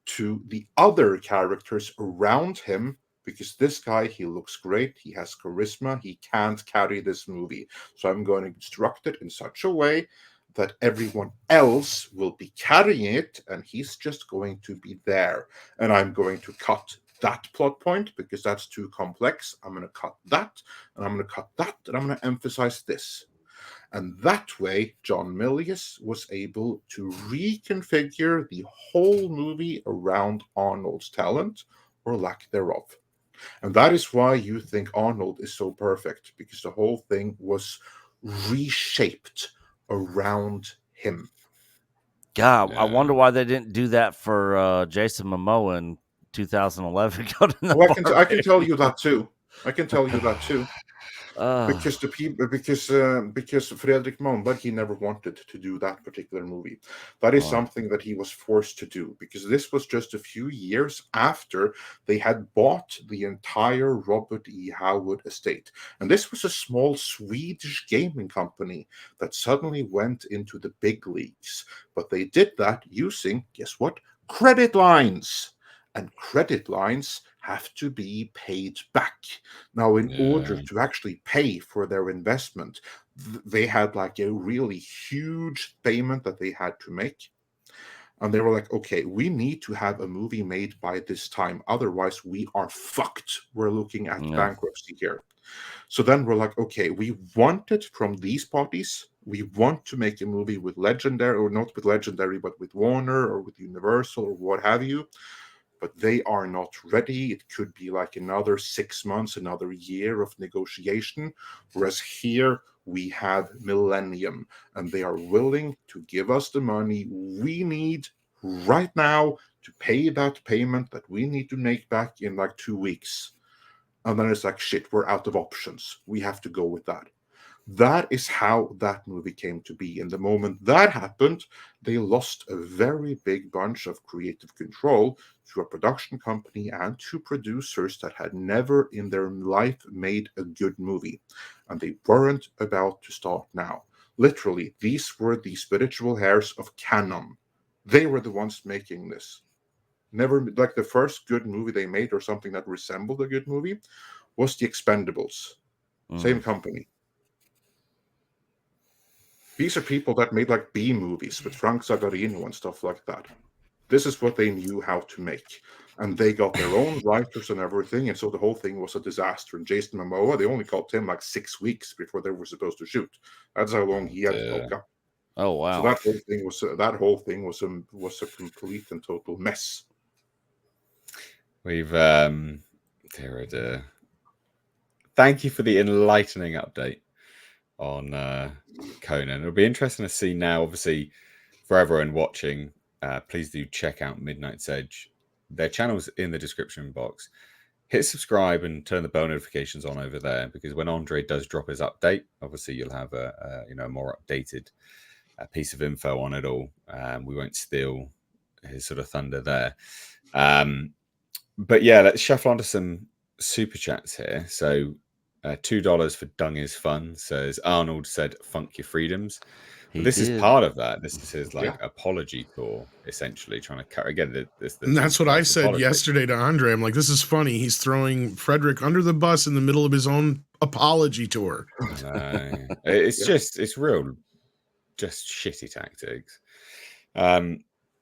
to the other characters around him because this guy, he looks great, he has charisma, he can't carry this movie. So I'm going to construct it in such a way that everyone else will be carrying it, and he's just going to be there. And I'm going to cut that plot point because that's too complex. I'm going to cut that, and I'm going to cut that, and I'm going to emphasize this. And that way, John Milius was able to reconfigure the whole movie around Arnold's talent, or lack thereof. And that is why you think Arnold is so perfect, because the whole thing was reshaped around him. God, Yeah. I wonder why they didn't do that for Jason Momoa in 2011. Well, I can tell you that too. I can tell you that too. Uh, Because the people, because Fredrik Malmberg, he never wanted to do that particular movie. That is Oh. something that he was forced to do, because this was just a few years after they had bought the entire Robert E. Howard estate, and this was a small Swedish gaming company that suddenly went into the big leagues. But they did that using, guess what, credit lines. And credit lines have to be paid back. Now, in order to actually pay for their investment, they had like a really huge payment that they had to make. And they were like, okay, we need to have a movie made by this time. Otherwise, we are fucked. We're looking at bankruptcy here. So then we're like, okay, we want it from these parties. We want to make a movie with Legendary, or not with Legendary, but with Warner or with Universal or what have you. But they are not ready. It could be like another 6 months, another year of negotiation. Whereas here we have Millennium, and they are willing to give us the money we need right now to pay that payment that we need to make back in like 2 weeks. And then it's like, shit, we're out of options. We have to go with that. That is how that movie came to be. And the moment that happened, they lost a very big bunch of creative control to a production company and to producers that had never in their life made a good movie. And they weren't about to start now. Literally, these were the spiritual heirs of canon. They were the ones making this. Never, like the first good movie they made, or something that resembled a good movie, was The Expendables. Same company. These are people that made like B movies with Frank Zagarino and stuff like that. This is what they knew how to make. And they got their own writers and everything. And so the whole thing was a disaster. And Jason Momoa, they only called him like 6 weeks before they were supposed to shoot. That's how long he had to look up. Oh wow! So that whole thing was a complete and total mess. We've thank you for the enlightening update on Conan. It'll be interesting to see now, obviously, for everyone watching, please do check out Midnight's Edge. Their channel's in the description box. Hit subscribe and turn the bell notifications on over there, because when Andre does drop his update, obviously you'll have a more updated piece of info on it all. We won't steal his sort of thunder there. But yeah, let's shuffle onto some super chats here. So $2 for Dung is Fun says, Arnold said, funk your freedoms. Well, this is part of that. This is his apology tour, essentially trying to cut again. And that's what I said yesterday to Andre. I'm like, this is funny. He's throwing Frederick under the bus in the middle of his own apology tour. It's it's real, just shitty tactics.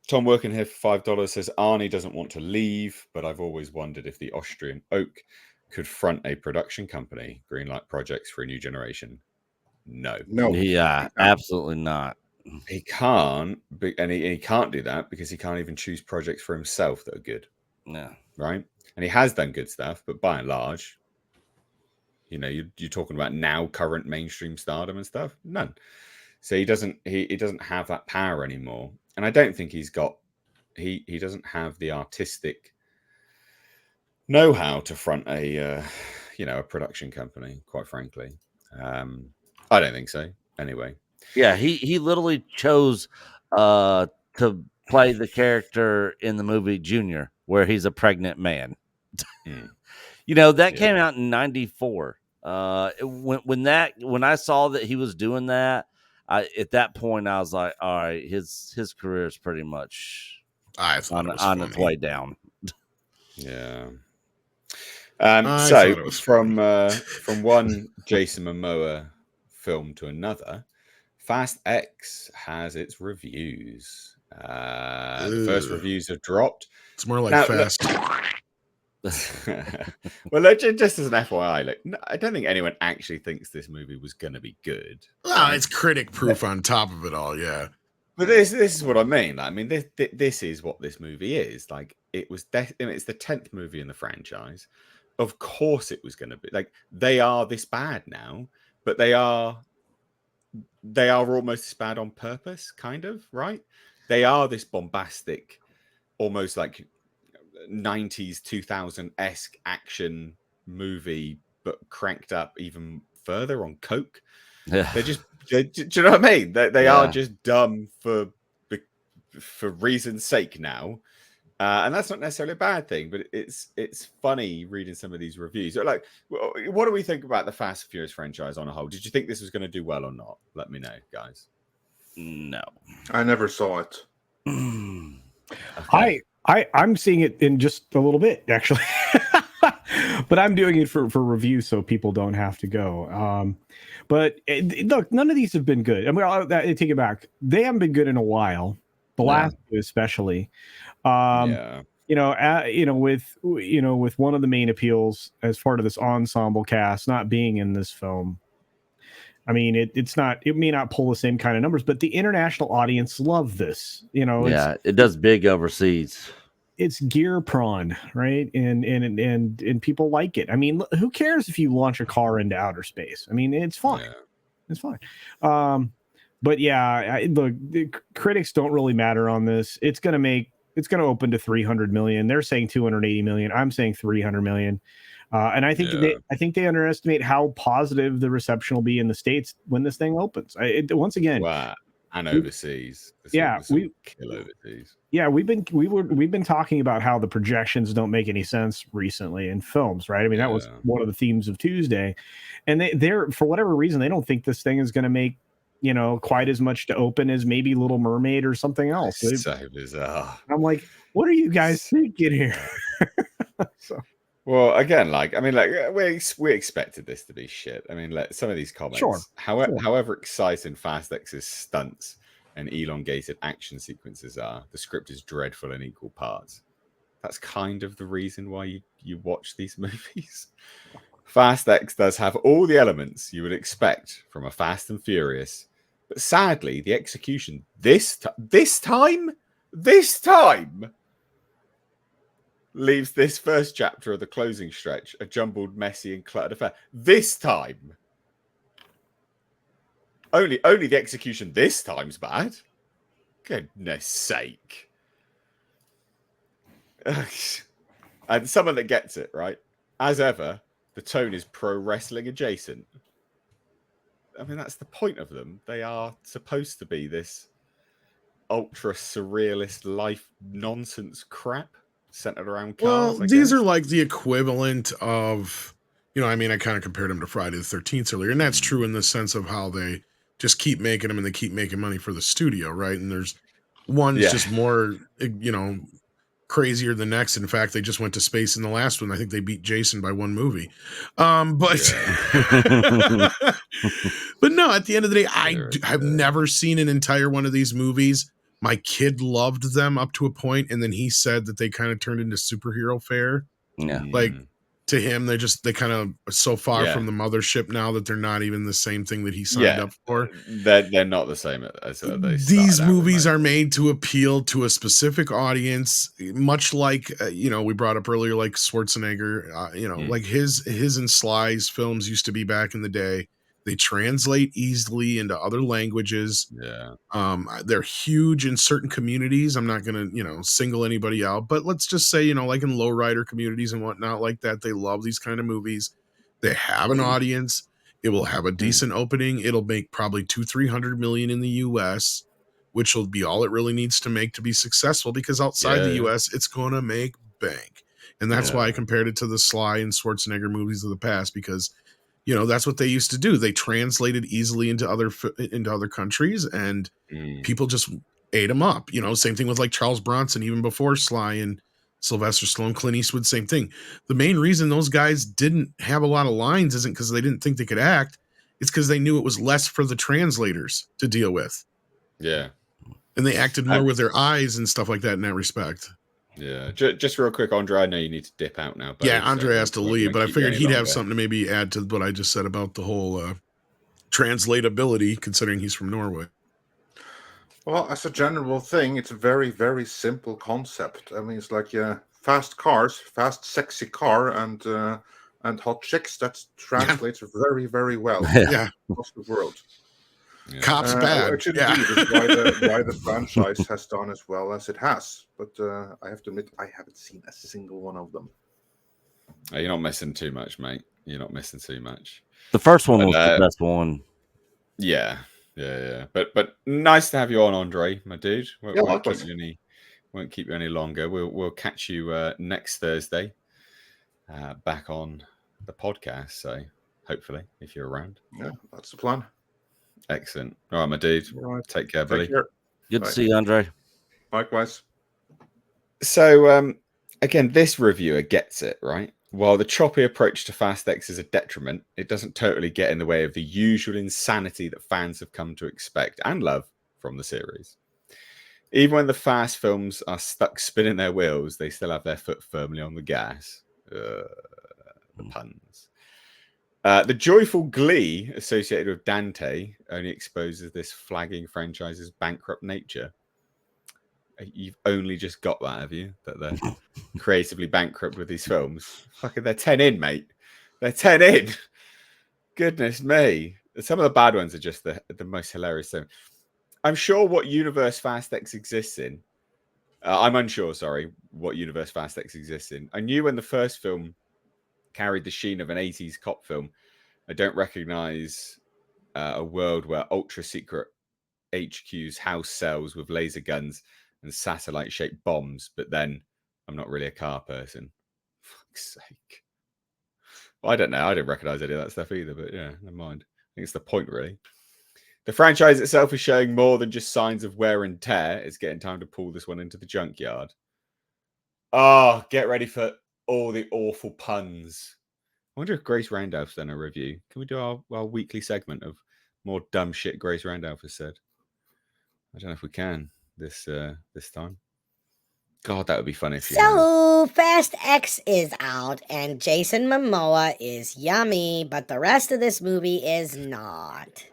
Tom working here for $5 says, Arnie doesn't want to leave, but I've always wondered if the Austrian Oak could front a production company, greenlight projects for a new generation. No. Yeah, absolutely not. He can't, and he can't do that because he can't even choose projects for himself that are good. Yeah. Right? And he has done good stuff, but by and large, you're talking about now current mainstream stardom and stuff. None. So he doesn't have that power anymore. And I don't think he doesn't have the artistic know-how to front a production company, quite frankly. I don't think so. Anyway. Yeah, he literally chose to play the character in the movie Junior, where he's a pregnant man. That came out in '94. When I saw that he was doing that, at that point I was like, all right, his career is pretty much on its way down. Yeah. I thought it was from one Jason Momoa film to another, Fast X has its reviews. The first Ugh. reviews have dropped. It's more like Now, Fast. Well, look, just as an FYI, look, I don't think anyone actually thinks this movie was going to be good. Well, it's critic proof on top of it all, yeah. But this is what I mean. I mean, this is what this movie is. Like, it's the 10th movie in the franchise. Of course, it was going to be like they are this bad now, but they are almost this bad on purpose, kind of, right? They are this bombastic, almost like 90s 2000-esque action movie, but cranked up even further on coke. Yeah. Do you know what I mean? They are just dumb for reason's sake now, and that's not necessarily a bad thing, but it's funny reading some of these reviews. Like, what do we think about the Fast and Furious franchise on a whole? Did you think this was going to do well or not? Let me know, guys. No, I never saw it. Okay. I'm seeing it in just a little bit, actually. But I'm doing it for review so people don't have to go. But look, none of these have been good. I mean, I take it back. They haven't been good in a while. The last two especially. Yeah. With one of the main appeals as part of this ensemble cast not being in this film. I mean, it may not pull the same kind of numbers, but the international audience love this. It does big overseas. It's gear prawn, right? And people like it. I mean, who cares if you launch a car into outer space? I mean, it's fine. Yeah. It's fine. But yeah, look, the critics don't really matter on this. It's going to open to 300 million. They're saying 280 million. I'm saying 300 million. And I think they underestimate how positive the reception will be in the States when this thing opens. Once again, wow. And overseas. We kill overseas. Yeah, we've been talking about how the projections don't make any sense recently in films, right? I mean, that was one of the themes of Tuesday, and they're for whatever reason they don't think this thing is going to make quite as much to open as maybe Little Mermaid or something else. So bizarre. I'm like, what are you guys thinking here? Well, again, we expected this to be shit. I mean, some of these comments, sure. However exciting Fast X's stunts and elongated action sequences are, the script is dreadful in equal parts. That's kind of the reason why you watch these movies. Fast X does have all the elements you would expect from a Fast and Furious, but sadly, the execution this time leaves this first chapter of the closing stretch a jumbled, messy, and cluttered affair. This time. Only the execution this time's bad. Goodness sake. And someone that gets it, right? As ever, the tone is pro wrestling adjacent. I mean, that's the point of them. They are supposed to be this ultra surrealist life nonsense crap centered around cars. Well, these are like the equivalent of, I mean, I kind of compared them to Friday the 13th earlier, and that's true in the sense of how they just keep making them and they keep making money for the studio, right? And there's one's just more, crazier than next. In fact, they just went to space in the last one. I think they beat Jason by one movie. But no, at the end of the day, I've never seen an entire one of these movies. My kid loved them up to a point, and then he said that they kind of turned into superhero fare. Yeah. Like, to him, they kind of are so far from the mothership now that they're not even the same thing that he signed up for. They're not the same as they These movies are made to appeal to a specific audience, much like we brought up earlier, like Schwarzenegger. Like his and Sly's films used to be back in the day. They translate easily into other languages. Yeah. They're huge in certain communities. I'm not going to, single anybody out, but let's just say, like in lowrider communities and whatnot like that, they love these kind of movies. They have an audience. It will have a decent opening. It'll make probably 200-300 million in the US, which will be all it really needs to make to be successful, because outside the US, it's going to make bank. And that's why I compared it to the Sly and Schwarzenegger movies of the past, because that's what they used to do. They translated easily into other countries, and people just ate them up. Same thing with like Charles Bronson, even before Sly and Sylvester Stallone, Clint Eastwood, same thing. The main reason those guys didn't have a lot of lines isn't because they didn't think they could act. It's because they knew it was less for the translators to deal with. Yeah. And they acted more with their eyes and stuff like that in that respect. Yeah. Just real quick, Andre, I know you need to dip out now. Yeah, Andre has to leave, but I figured he'd have something to maybe add to what I just said about the whole translatability, considering he's from Norway. Well, as a general thing, it's a very, very simple concept. I mean, it's like fast cars, fast, sexy car, and hot chicks. That translates very, very well. Yeah, across the world. Yeah. Cops bad. Which indeed is why the franchise has done as well as it has. But I have to admit, I haven't seen a single one of them. You're not missing too much, mate. You're not missing too much. The first one was the best one. Yeah. But nice to have you on, Andre, my dude. Won't keep you any longer. We'll catch you next Thursday back on the podcast. So hopefully, if you're around. Yeah, that's the plan. Excellent. All right, my dude. Right. Take care, buddy. Good to see you, Andre. Likewise. So again, this reviewer gets it, right? While the choppy approach to Fast X is a detriment, it doesn't totally get in the way of the usual insanity that fans have come to expect and love from the series. Even when the Fast films are stuck spinning their wheels, they still have their foot firmly on the gas. The puns. The joyful glee associated with Dante only exposes this flagging franchise's bankrupt nature. You've only just got that, have you? That they're creatively bankrupt with these films. Fucking, they're 10 in, mate. They're 10 in. Goodness me. Some of the bad ones are just the most hilarious thing. I'm sure what universe Fast X exists in. I'm unsure, sorry, what universe Fast X exists in. I knew when the first film carried the sheen of an 80s cop film. I don't recognize a world where ultra secret HQs house cells with laser guns and satellite-shaped bombs, but then I'm not really a car person. Fuck's sake. Well, I don't know. I didn't recognize any of that stuff either, but yeah, never mind. I think it's the point, really. The franchise itself is showing more than just signs of wear and tear. It's getting time to pull this one into the junkyard. Oh, get ready for all the awful puns. I wonder if Grace Randolph's done a review. Can we do our weekly segment of more dumb shit Grace Randolph has said? I don't know if we can this time. God, that would be funny. So Fast X is out and Jason Momoa is yummy, but the rest of this movie is not.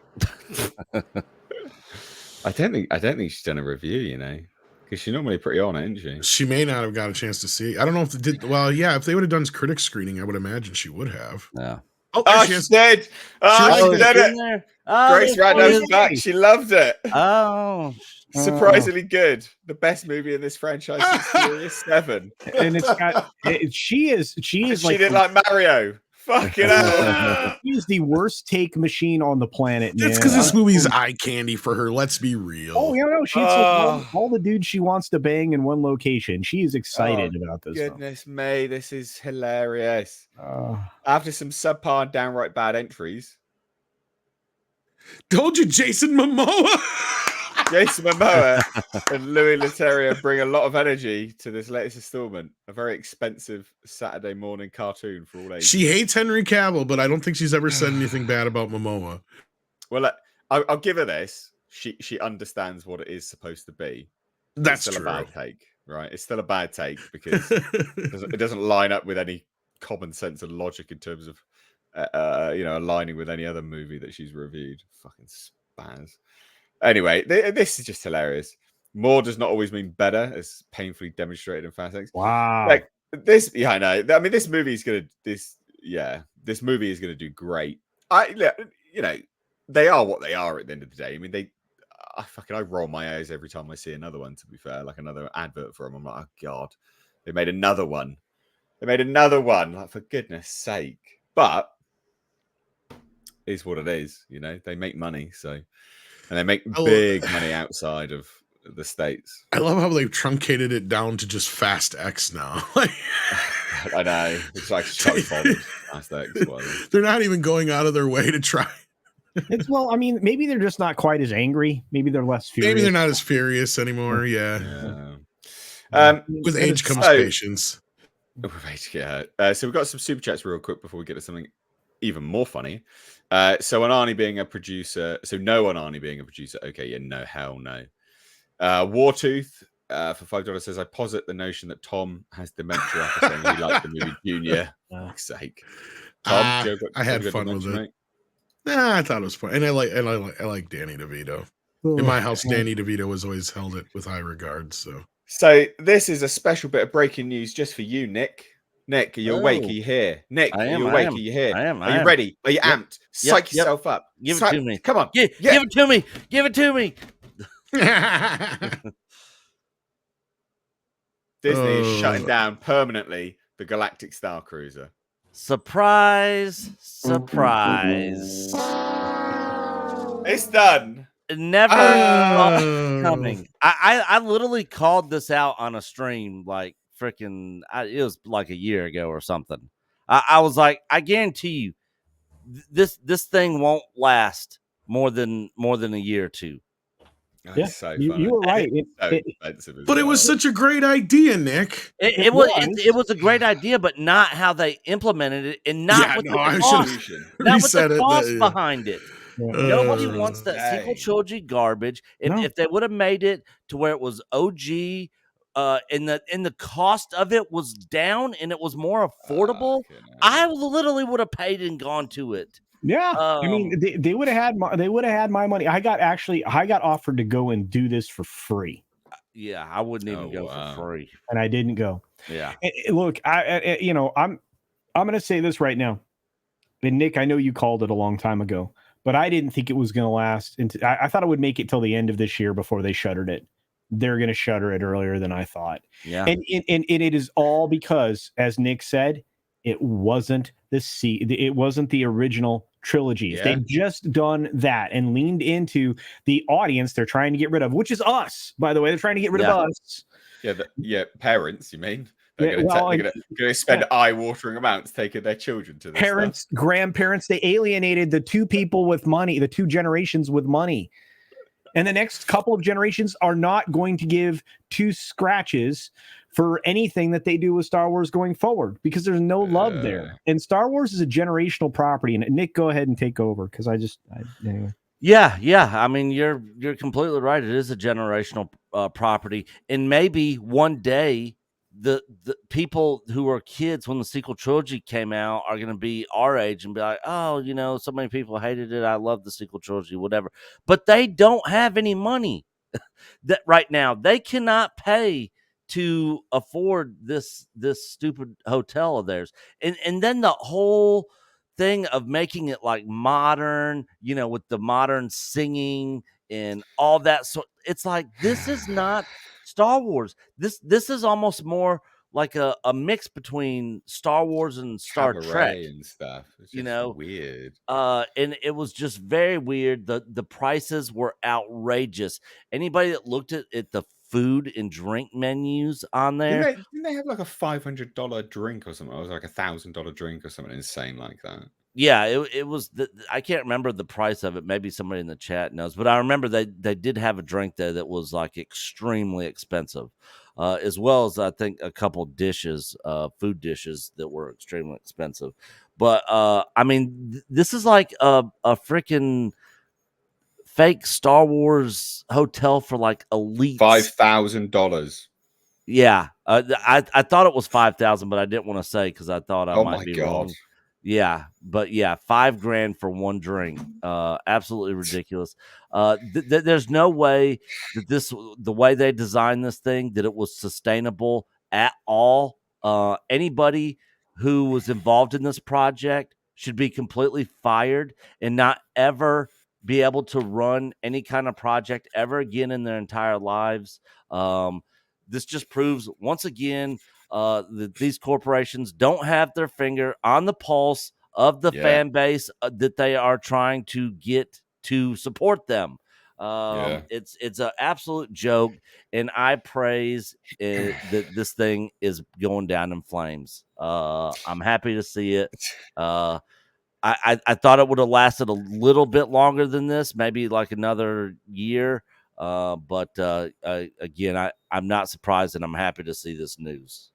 I don't think she's done a review, you know, because she's normally pretty on it, isn't she? She may not have got a chance to see. I don't know if they did. Well, yeah, if they would have done critic screening, I would imagine she would have. Yeah. Oh, she did. Oh, she did it. Grace Randolph's back. She loved it. Oh. Surprisingly good. The best movie in this franchise is Furious 7. And it's got she is she like did like Mario. Fucking hell. She's the worst take machine on the planet. It's because this movie's eye candy for her. Let's be real. Oh, you know, she's like all the dudes she wants to bang in one location. She is excited about this. Goodness me, this is hilarious. After some subpar and downright bad entries. Told you, Jason Momoa. Jason Momoa and Louis Leterrier bring a lot of energy to this latest installment. A very expensive Saturday morning cartoon for all ages. She hates Henry Cavill, but I don't think she's ever said anything bad about Momoa. Well, I'll give her this. She understands what it is supposed to be. That's still true. A bad take, right? It's still a bad take because it doesn't line up with any common sense and logic in terms of aligning with any other movie that she's reviewed. Fucking spaz. Anyway, this is just hilarious. More does not always mean better, as painfully demonstrated in Fast X. Wow. Like this, yeah, I know. I mean, this movie is gonna do great. They are what they are at the end of the day. I mean, I roll my eyes every time I see another one. To be fair, like another advert for them, I'm like, oh god, they made another one. Like, for goodness sake. But is what it is. You know, they make money, so. And they make big money outside of the States. I love how they've truncated it down to just Fast X now. I know. It's like Fast X. They're not even going out of their way to try. I mean, maybe they're just not quite as angry. Maybe they're less furious. Maybe they're not as furious anymore. Yeah. With age comes so- patience. Right, yeah. So we've got some super chats real quick before we get to something even more funny. So on Arnie being a producer, so no on Arnie being a producer. Okay, yeah, no, hell no. Wartooth for $5 says, I posit the notion that Tom has dementia after saying he liked the movie Junior. For fuck's sake. Tom, Joe, I had fun with it. Mate? Nah, I thought it was fun, and I like Danny DeVito. In my house, Danny DeVito was always held it with high regard. So this is a special bit of breaking news just for you, Nick. Nick, are you awake? Are you here? Nick, are you awake? Are you here? Are you ready? Are you amped? Psych yourself up. Give it to me. Come on. Give it to me. Give it to me. Disney is shutting down permanently the Galactic Star Cruiser. Surprise. Surprise. It's done. Never saw it coming. I literally called this out on a stream like freaking it was like a year ago or something. I was like, I guarantee you this thing won't last more than a year or two. Yeah, so you were right. But it was such a great idea, Nick. It was a great idea, but not how they implemented it, and not with the cost behind it. Nobody wants that sequel trilogy garbage. If they would have made it to where it was OG, and the cost of it was down and it was more affordable, I literally would have paid and gone to it. Yeah, I mean, they would have had my money. I got offered to go and do this for free. Yeah, I wouldn't even go for free, and I didn't go. Yeah, look, I'm going to say this right now, and Nick, I know you called it a long time ago, but I didn't think it was going to last. I thought it would make it till the end of this year before they shuttered it. They're going to shutter it earlier than I thought. Yeah, and it is all because, as Nick said, it wasn't the original trilogies. Yeah. They've just done that and leaned into the audience they're trying to get rid of, which is us, by the way. They're trying to get rid of us. Yeah, parents, you mean? They're going to spend eye-watering amounts taking their children to this parents, stuff. Grandparents. They alienated the two people with money, the two generations with money. And the next couple of generations are not going to give two scratches for anything that they do with Star Wars going forward, because there's no love there. And Star Wars is a generational property. And Nick, go ahead and take over, because anyway. Yeah. I mean, you're completely right. It is a generational property, and maybe one day the people who were kids when the sequel trilogy came out are going to be our age and be like, oh, so many people hated it. I love the sequel trilogy, whatever. But they don't have any money that right now. They cannot pay to afford this stupid hotel of theirs, and then the whole thing of making it like modern, with the modern singing and all that. So it's like, this is not Star Wars. This is almost more like a mix between Star Wars and Star Trek and stuff. It's just weird. And it was just very weird. The prices were outrageous. Anybody that looked at the food and drink menus on there, didn't they have like a $500 drink or something? It was like $1,000 drink or something insane like that. Yeah, it was. I can't remember the price of it. Maybe somebody in the chat knows, but I remember they did have a drink there that was like extremely expensive, as well as I think a couple dishes, food dishes that were extremely expensive. But I mean, this is like a freaking fake Star Wars hotel for like elite $5,000. Yeah, I thought it was 5,000, but I didn't want to say because I thought I might be wrong. Yeah, but yeah, $5,000 for one drink. Absolutely ridiculous. There's no way that the way they designed this thing, that it was sustainable at all. Anybody who was involved in this project should be completely fired and not ever be able to run any kind of project ever again in their entire lives. This just proves once again that these corporations don't have their finger on the pulse of the fan base that they are trying to get to support them. It's an absolute joke, and I praise that this thing is going down in flames. I'm happy to see it. I thought it would have lasted a little bit longer than this, maybe like another year. Again, I'm not surprised, and I'm happy to see this news.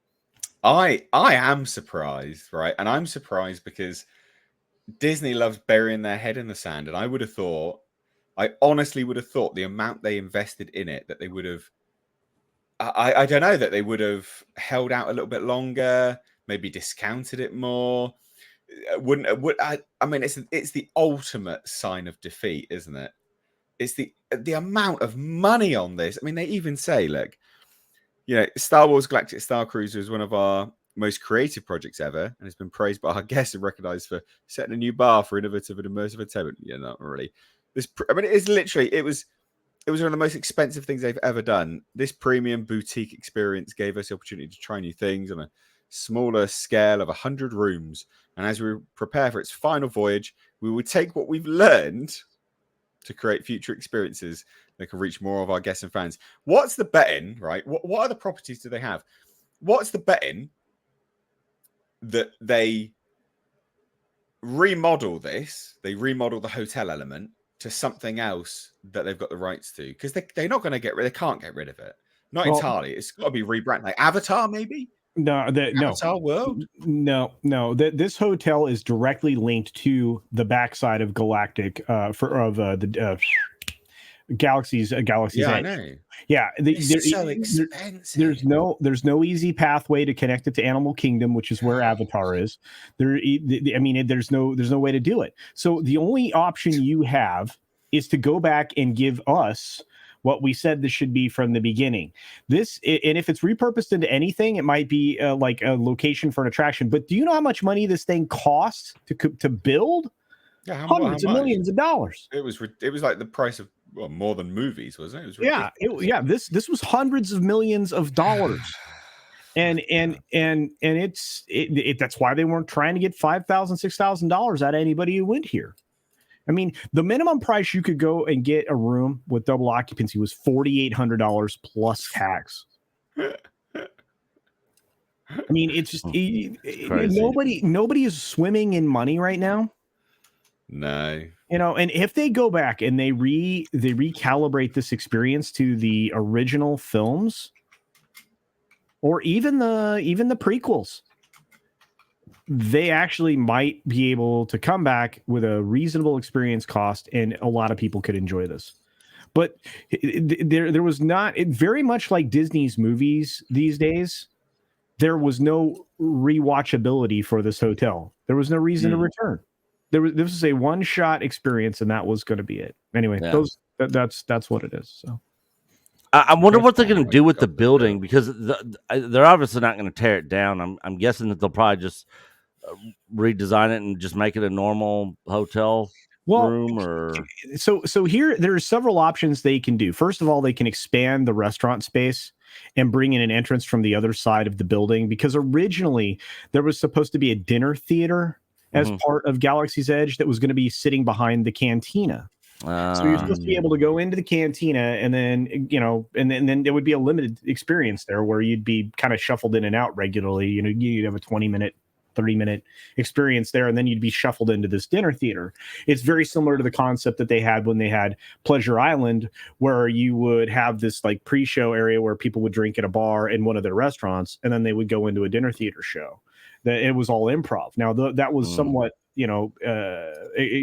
I am surprised, right? And I'm surprised because Disney loves burying their head in the sand, and I honestly would have thought the amount they invested in it that they would have. I don't know, that they would have held out a little bit longer, maybe discounted it more. I mean, it's the ultimate sign of defeat, isn't it? It's the amount of money on this. I mean, they even say, look, Star Wars Galactic Star Cruiser is one of our most creative projects ever, and has been praised by our guests and recognized for setting a new bar for innovative and immersive entertainment. Yeah, not really. It was one of the most expensive things they've ever done. This premium boutique experience gave us the opportunity to try new things on a smaller scale of 100 rooms. And as we prepare for its final voyage, we will take what we've learned to create future experiences that can reach more of our guests and fans. What's the betting, right? What other properties do they have? What's the betting that they remodel this? They remodel the hotel element to something else that they've got the rights to, because they're not going to they can't get rid of it. Not entirely. It's got to be rebranded, like Avatar, maybe. Avatar World. No. This hotel is directly linked to the backside of Galactic Galaxy's Yeah, Edge. I know. Yeah, It's so expensive. There's no easy pathway to connect it to Animal Kingdom, which is where Avatar is. There's no way to do it. So the only option you have is to go back and give us what we said this should be from the beginning. This, and if it's repurposed into anything, it might be like a location for an attraction. But do you know how much money this thing costs to build? Yeah, Hundreds of millions of dollars. It was like the price of more than movies, wasn't it? It was ridiculous. This was hundreds of millions of dollars. And that's why they weren't trying to get $5,000, $6,000 out of anybody who went here. I mean, the minimum price you could go and get a room with double occupancy was $4,800 plus tax. I mean, it's just nobody is swimming in money right now. No. And if they go back and they recalibrate this experience to the original films, or even the prequels, they actually might be able to come back with a reasonable experience cost, and a lot of people could enjoy this. But there was not, very much like Disney's movies these days, there was no rewatchability for this hotel. There was no reason to return. This was a one-shot experience, and that was going to be it. Anyway, that's what it is. So I wonder what they're going to do with the building, because they're obviously not going to tear it down. I'm guessing that they'll probably just redesign it and just make it a normal hotel room. Or so here there's several options they can do. First of all, they can expand the restaurant space and bring in an entrance from the other side of the building, because originally there was supposed to be a dinner theater as part of Galaxy's Edge that was going to be sitting behind the cantina. So you're supposed to be able to go into the cantina, and then and then there would be a limited experience there where you'd be kind of shuffled in and out regularly. You'd have a 20-minute, 30-minute experience there, and then you'd be shuffled into this dinner theater. It's very similar to the concept that they had when they had Pleasure Island, where you would have this like pre-show area where people would drink at a bar in one of their restaurants, and then they would go into a dinner theater show. That it was all improv. Now that was somewhat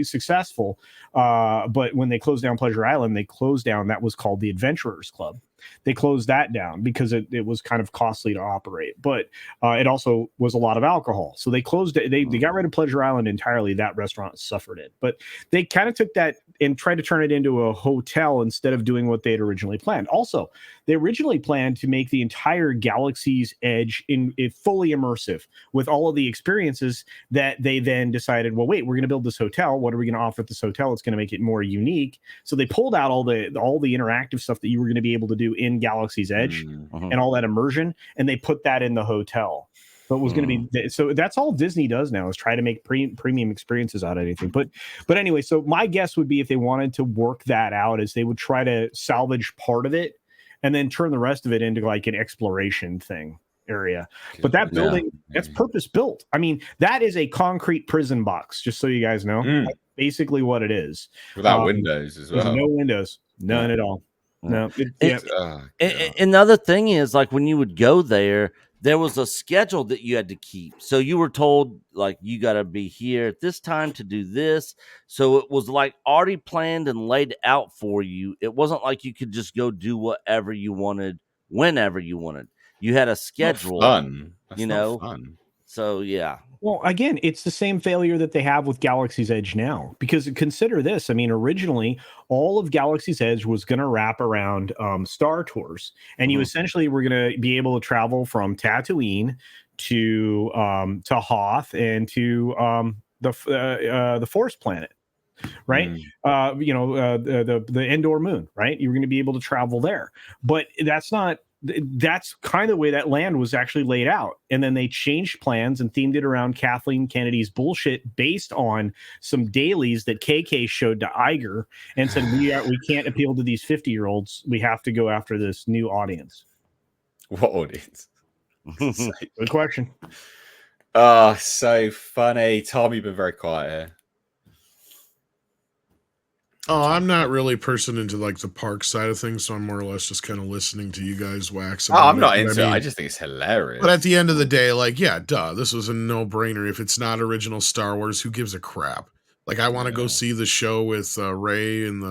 successful, but when they closed down Pleasure Island, they closed down, that was called the Adventurers Club. They closed that down because it was kind of costly to operate, but it also was a lot of alcohol. So they closed it. They got rid of Pleasure Island entirely. That restaurant suffered it, but they kind of took that and tried to turn it into a hotel instead of doing what they had originally planned. Also, they originally planned to make the entire Galaxy's Edge in fully immersive with all of the experiences that they then decided, well, wait, we're going to build this hotel. What are we going to offer at this hotel? It's going to make it more unique. So they pulled out all the interactive stuff that you were going to be able to do in Galaxy's Edge and all that immersion, and they put that in the hotel. So it was going to be, so that's all Disney does now, is try to make premium experiences out of anything. But anyway, so my guess would be if they wanted to work that out, is they would try to salvage part of it and then turn the rest of it into like an exploration thing area. But that building, that's purpose built. I mean, that is a concrete prison box, just so you guys know. That's basically what it is. Without windows as well. No windows, none at all. No, And the other thing is, like, when you would go there, there was a schedule that you had to keep. So you were told, like, you got to be here at this time to do this. So it was like already planned and laid out for you. It wasn't like you could just go do whatever you wanted whenever you wanted. You had a schedule. Fun. That's you not know. fun. So yeah. Well, again, it's the same failure that they have with Galaxy's Edge now. Because consider this. I mean, originally, all of Galaxy's Edge was going to wrap around Star Tours. And you essentially were going to be able to travel from Tatooine to Hoth and to the Force planet. Right. The Endor moon. Right. You're going to be able to travel there. But that's kind of the way that land was actually laid out. And then they changed plans and themed it around Kathleen Kennedy's bullshit based on some dailies that KK showed to Iger and said, we can't appeal to these 50-year-olds. We have to go after this new audience. What audience? Good question. Oh, so funny. Tom, you've been very quiet here. Oh, I'm not really a person into like the park side of things, so I'm more or less just kind of listening to you guys wax. I'm not into it. I just think it's hilarious. But at the end of the day, like, yeah, duh, this was a no-brainer. If it's not original Star Wars, who gives a crap? Like, I want to go see the show with Rey and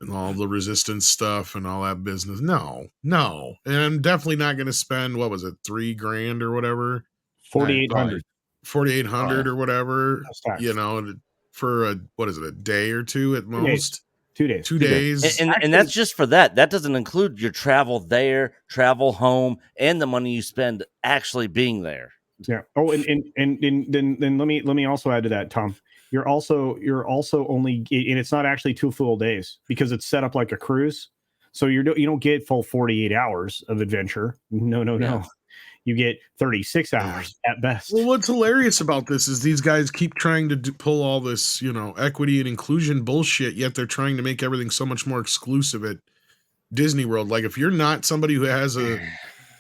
all the Resistance stuff and all that business. No, and I'm definitely not going to spend what was it, $3,000 or whatever, $4,800 or whatever, for a day or two at most. 2 days. 2 days. And that's just for that. That doesn't include your travel there, travel home, and the money you spend actually being there. Yeah. Oh, and then let me also add to that, Tom. You're also only, and it's not actually 2 full days because it's set up like a cruise. So you don't get full 48 hours of adventure. No. You get 36 hours at best. Well, what's hilarious about this is these guys keep trying to pull all this, equity and inclusion bullshit, yet they're trying to make everything so much more exclusive at Disney World. Like, if you're not somebody who has a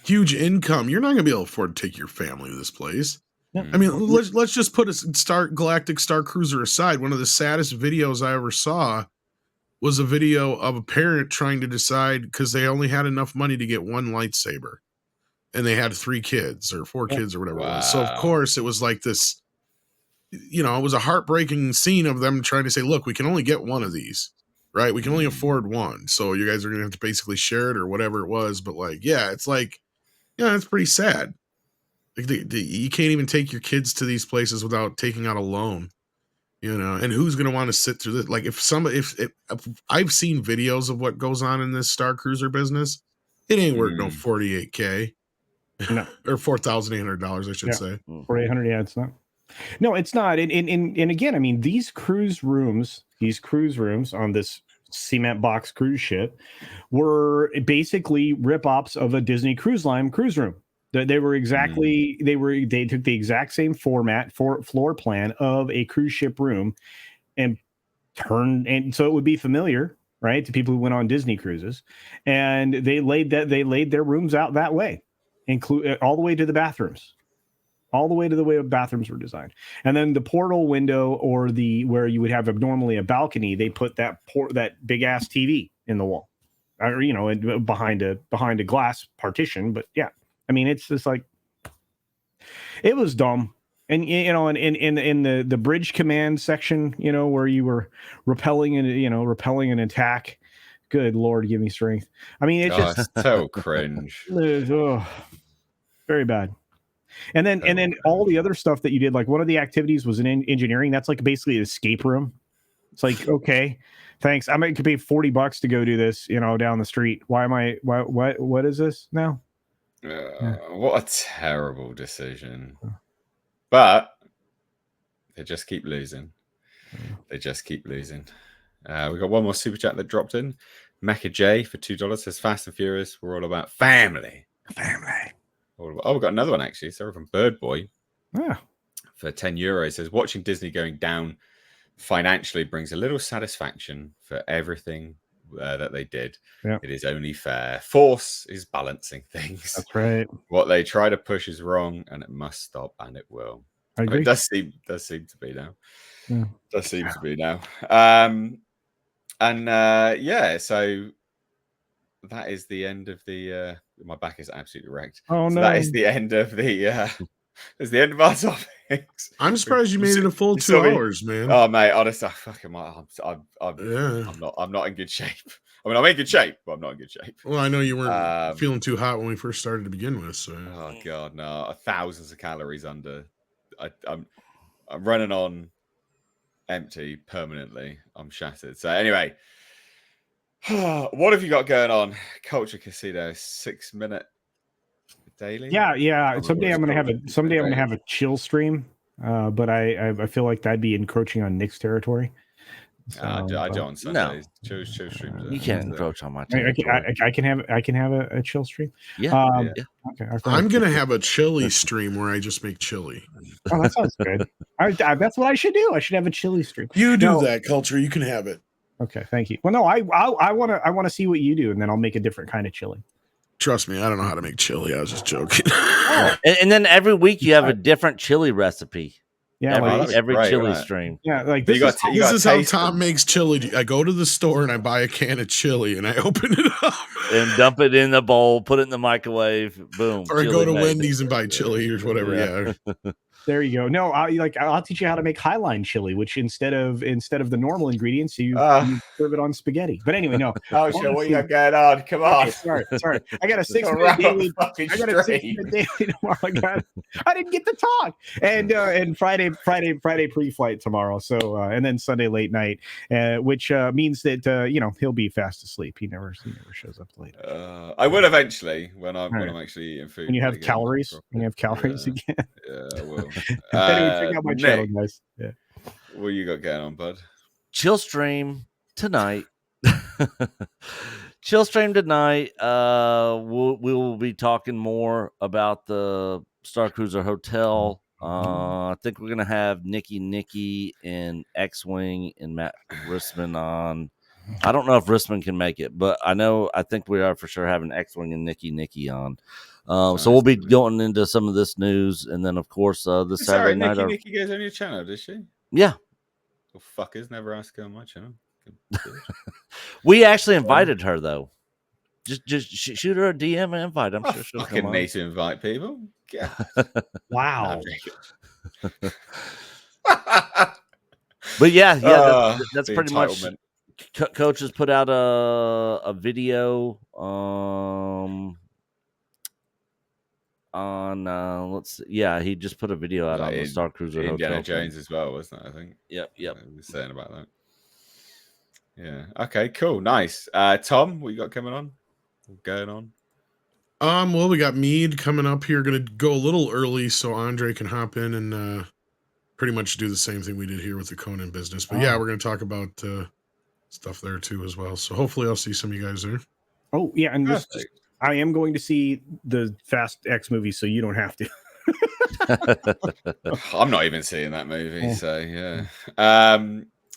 huge income, you're not going to be able to afford to take your family to this place. Yeah. I mean, let's just put a Galactic Star Cruiser aside. One of the saddest videos I ever saw was a video of a parent trying to decide because they only had enough money to get one lightsaber. And they had 3 kids or 4 kids or whatever it was. So, of course, it was like this, it was a heartbreaking scene of them trying to say, look, we can only get one of these, right? We can only afford one. So you guys are going to have to basically share it or whatever it was. But, like, yeah, it's like, it's pretty sad. Like, you can't even take your kids to these places without taking out a loan, and who's going to want to sit through this? Like, if I've seen videos of what goes on in this Star Cruiser business, it ain't worth no $48K. No. Or $4,800, I should say. 4,800, yeah, it's not. No, it's not. And again, I mean, these cruise rooms on this cement box cruise ship were basically rip-offs of a Disney Cruise Line cruise room. They were exactly they took the exact same format floor plan of a cruise ship room and so it would be familiar, right, to people who went on Disney cruises, and they laid their rooms out that way. Include all the way to the bathrooms, all the way to the way bathrooms were designed, and then the portal window or where you would have normally a balcony, they put that big ass TV in the wall, or behind a glass partition. But yeah, I mean, it's just like it was dumb, and in the bridge command section, where you were repelling an attack. Good Lord, give me strength. I mean, it's just so cringe. Very bad. And then all the other stuff that you did, like one of the activities was in engineering. That's like basically an escape room. It's like, okay, thanks. I might pay $40 to go do this, down the street. What is this now? What a terrible decision. But they just keep losing. We got one more super chat that dropped in. Mecha J for $2 says Fast and Furious, we're all about family. We've got another one actually. Sorry, from Bird Boy. Yeah. For €10 says watching Disney going down financially brings a little satisfaction for everything that they did. Yeah. It is only fair. Force is balancing things. That's right. What they try to push is wrong, and it must stop, and it will. I agree. It does seem to be now. Yeah. So that is the end of the. My back is absolutely wrecked. Oh so no! that is the end of the. That's the end of our topics. I'm surprised you made it a full 2 hours, man. Oh mate, honestly, I'm Yeah. I'm not in good shape. I mean, I'm in good shape, but I'm not in good shape. Well, I know you weren't feeling too hot when we first started to begin with. So. Oh god, no! Thousands of calories under. I'm running on empty permanently. I'm shattered. So anyway, what have you got going on? Culture Casino, 6 minute daily. Yeah. Someday I'm gonna have a chill stream. But I feel like that'd be encroaching on Nick's territory. So, I do on Sundays. Chill streams. You can't encroach on my I territory. can have a chill stream. Yeah. Okay. I'm gonna have a chili stream where I just make chili. Oh, that sounds good. That's what I should do. I should have a chili stream. You do that, Culture. You can have it. Okay, thank you. Well, no, I want to see what you do, and then I'll make a different kind of chili. Trust me, I don't know how to make chili. I was just joking. And then every week you have a different chili recipe. Yeah, every chili stream. Yeah, like this is how Tom makes chili. I go to the store and I buy a can of chili and I open it up and dump it in the bowl, put it in the microwave, boom. Or I go to Wendy's and buy chili or whatever. Yeah. There you go. No, I'll teach you how to make highline chili, which instead of the normal ingredients, you serve it on spaghetti. But anyway, no. Oh shit! What you got going on? Come on. Okay, sorry. I got a 6 minute daily. I got a 6 minute daily tomorrow. I didn't get to talk. And Friday pre-flight tomorrow. So and then Sunday late night, which means that he'll be fast asleep. He never shows up late. I will eventually when I'm actually eating food. When you have calories. When you have calories again. Yeah, I will. Anyway, check out my channel, guys. Yeah. What you got going on, bud? Chill stream tonight. Chill stream tonight. We will be talking more about the Star Cruiser Hotel. I think we're gonna have Nikki and X-Wing and Matt Rissman on. I don't know if Rissman can make it, but I think we are for sure having X-Wing and Nikki on. So we'll be going into some of this news, and then of course this Saturday night. Nikki goes on your channel, does she? Yeah. Well, fuckers never ask her on my channel. We actually invited her though. Just shoot her a DM and invite. I'm sure she'll fucking come on. need to invite people. Yeah. Wow. But yeah, that's pretty much. Coach has put out a video on let's see. Yeah, he just put a video out on the Star Cruiser Indiana Hotel Jones as well, wasn't it? I think. Yep. He was saying about that. Yeah. Okay. Cool. Nice. Tom, what you got coming on? Going on? Well, we got Mead coming up here. Going to go a little early so Andre can hop in and pretty much do the same thing we did here with the Conan business. But yeah, we're going to talk about stuff there too as well. So hopefully I'll see some of you guys there. Oh yeah, and I am going to see the Fast X movie, so you don't have to. I'm not even seeing that movie, so yeah.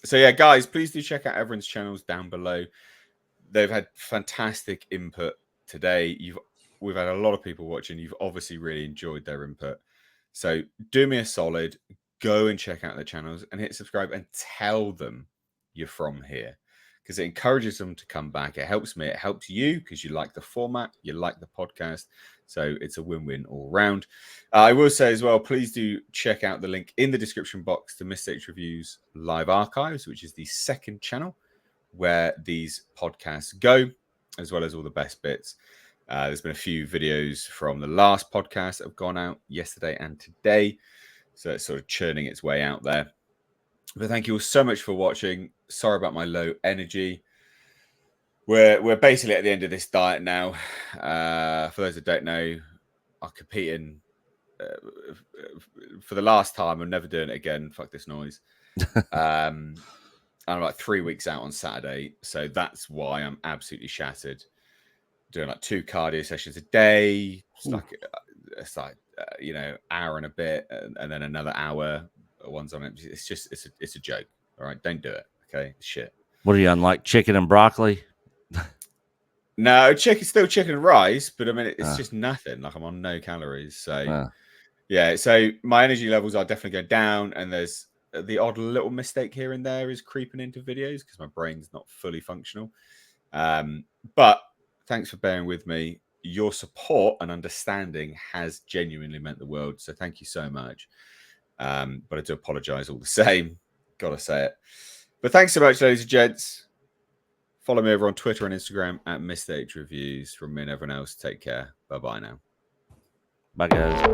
So yeah, guys, please do check out everyone's channels down below. They've had fantastic input today. We've had a lot of people watching. You've obviously really enjoyed their input. So do me a solid, go and check out their channels and hit subscribe and tell them you're from here, because it encourages them to come back. It helps me. It helps you because you like the format, you like the podcast. So it's a win-win all round. I will say as well, please do check out the link in the description box to Mistakes Reviews Live Archives, which is the second channel where these podcasts go, as well as all the best bits. There's been a few videos from the last podcast that have gone out yesterday and today. So it's sort of churning its way out there. But thank you all so much for watching. Sorry about my low energy. We're basically at the end of this diet now. For those that don't know, I'm competing for the last time. I'm never doing it again. Fuck this noise. I'm like 3 weeks out on Saturday. So that's why I'm absolutely shattered. Doing like 2 cardio sessions a day. It's like hour and a bit, and then another hour. One's on it. It's a joke. All right, don't do it. Okay, shit. What are you on, like chicken and broccoli? No, still chicken and rice, but I mean it's just nothing. Like I'm on no calories. So yeah, so my energy levels are definitely going down, and there's the odd little mistake here and there is creeping into videos because my brain's not fully functional. But Thanks for bearing with me. Your support and understanding has genuinely meant the world. So thank you so much. But I do apologize all the same. Gotta say it. But thanks so much, ladies and gents. Follow me over on Twitter and Instagram at Mr. H Reviews. From me and everyone else, take care. Bye-bye now. Bye, guys.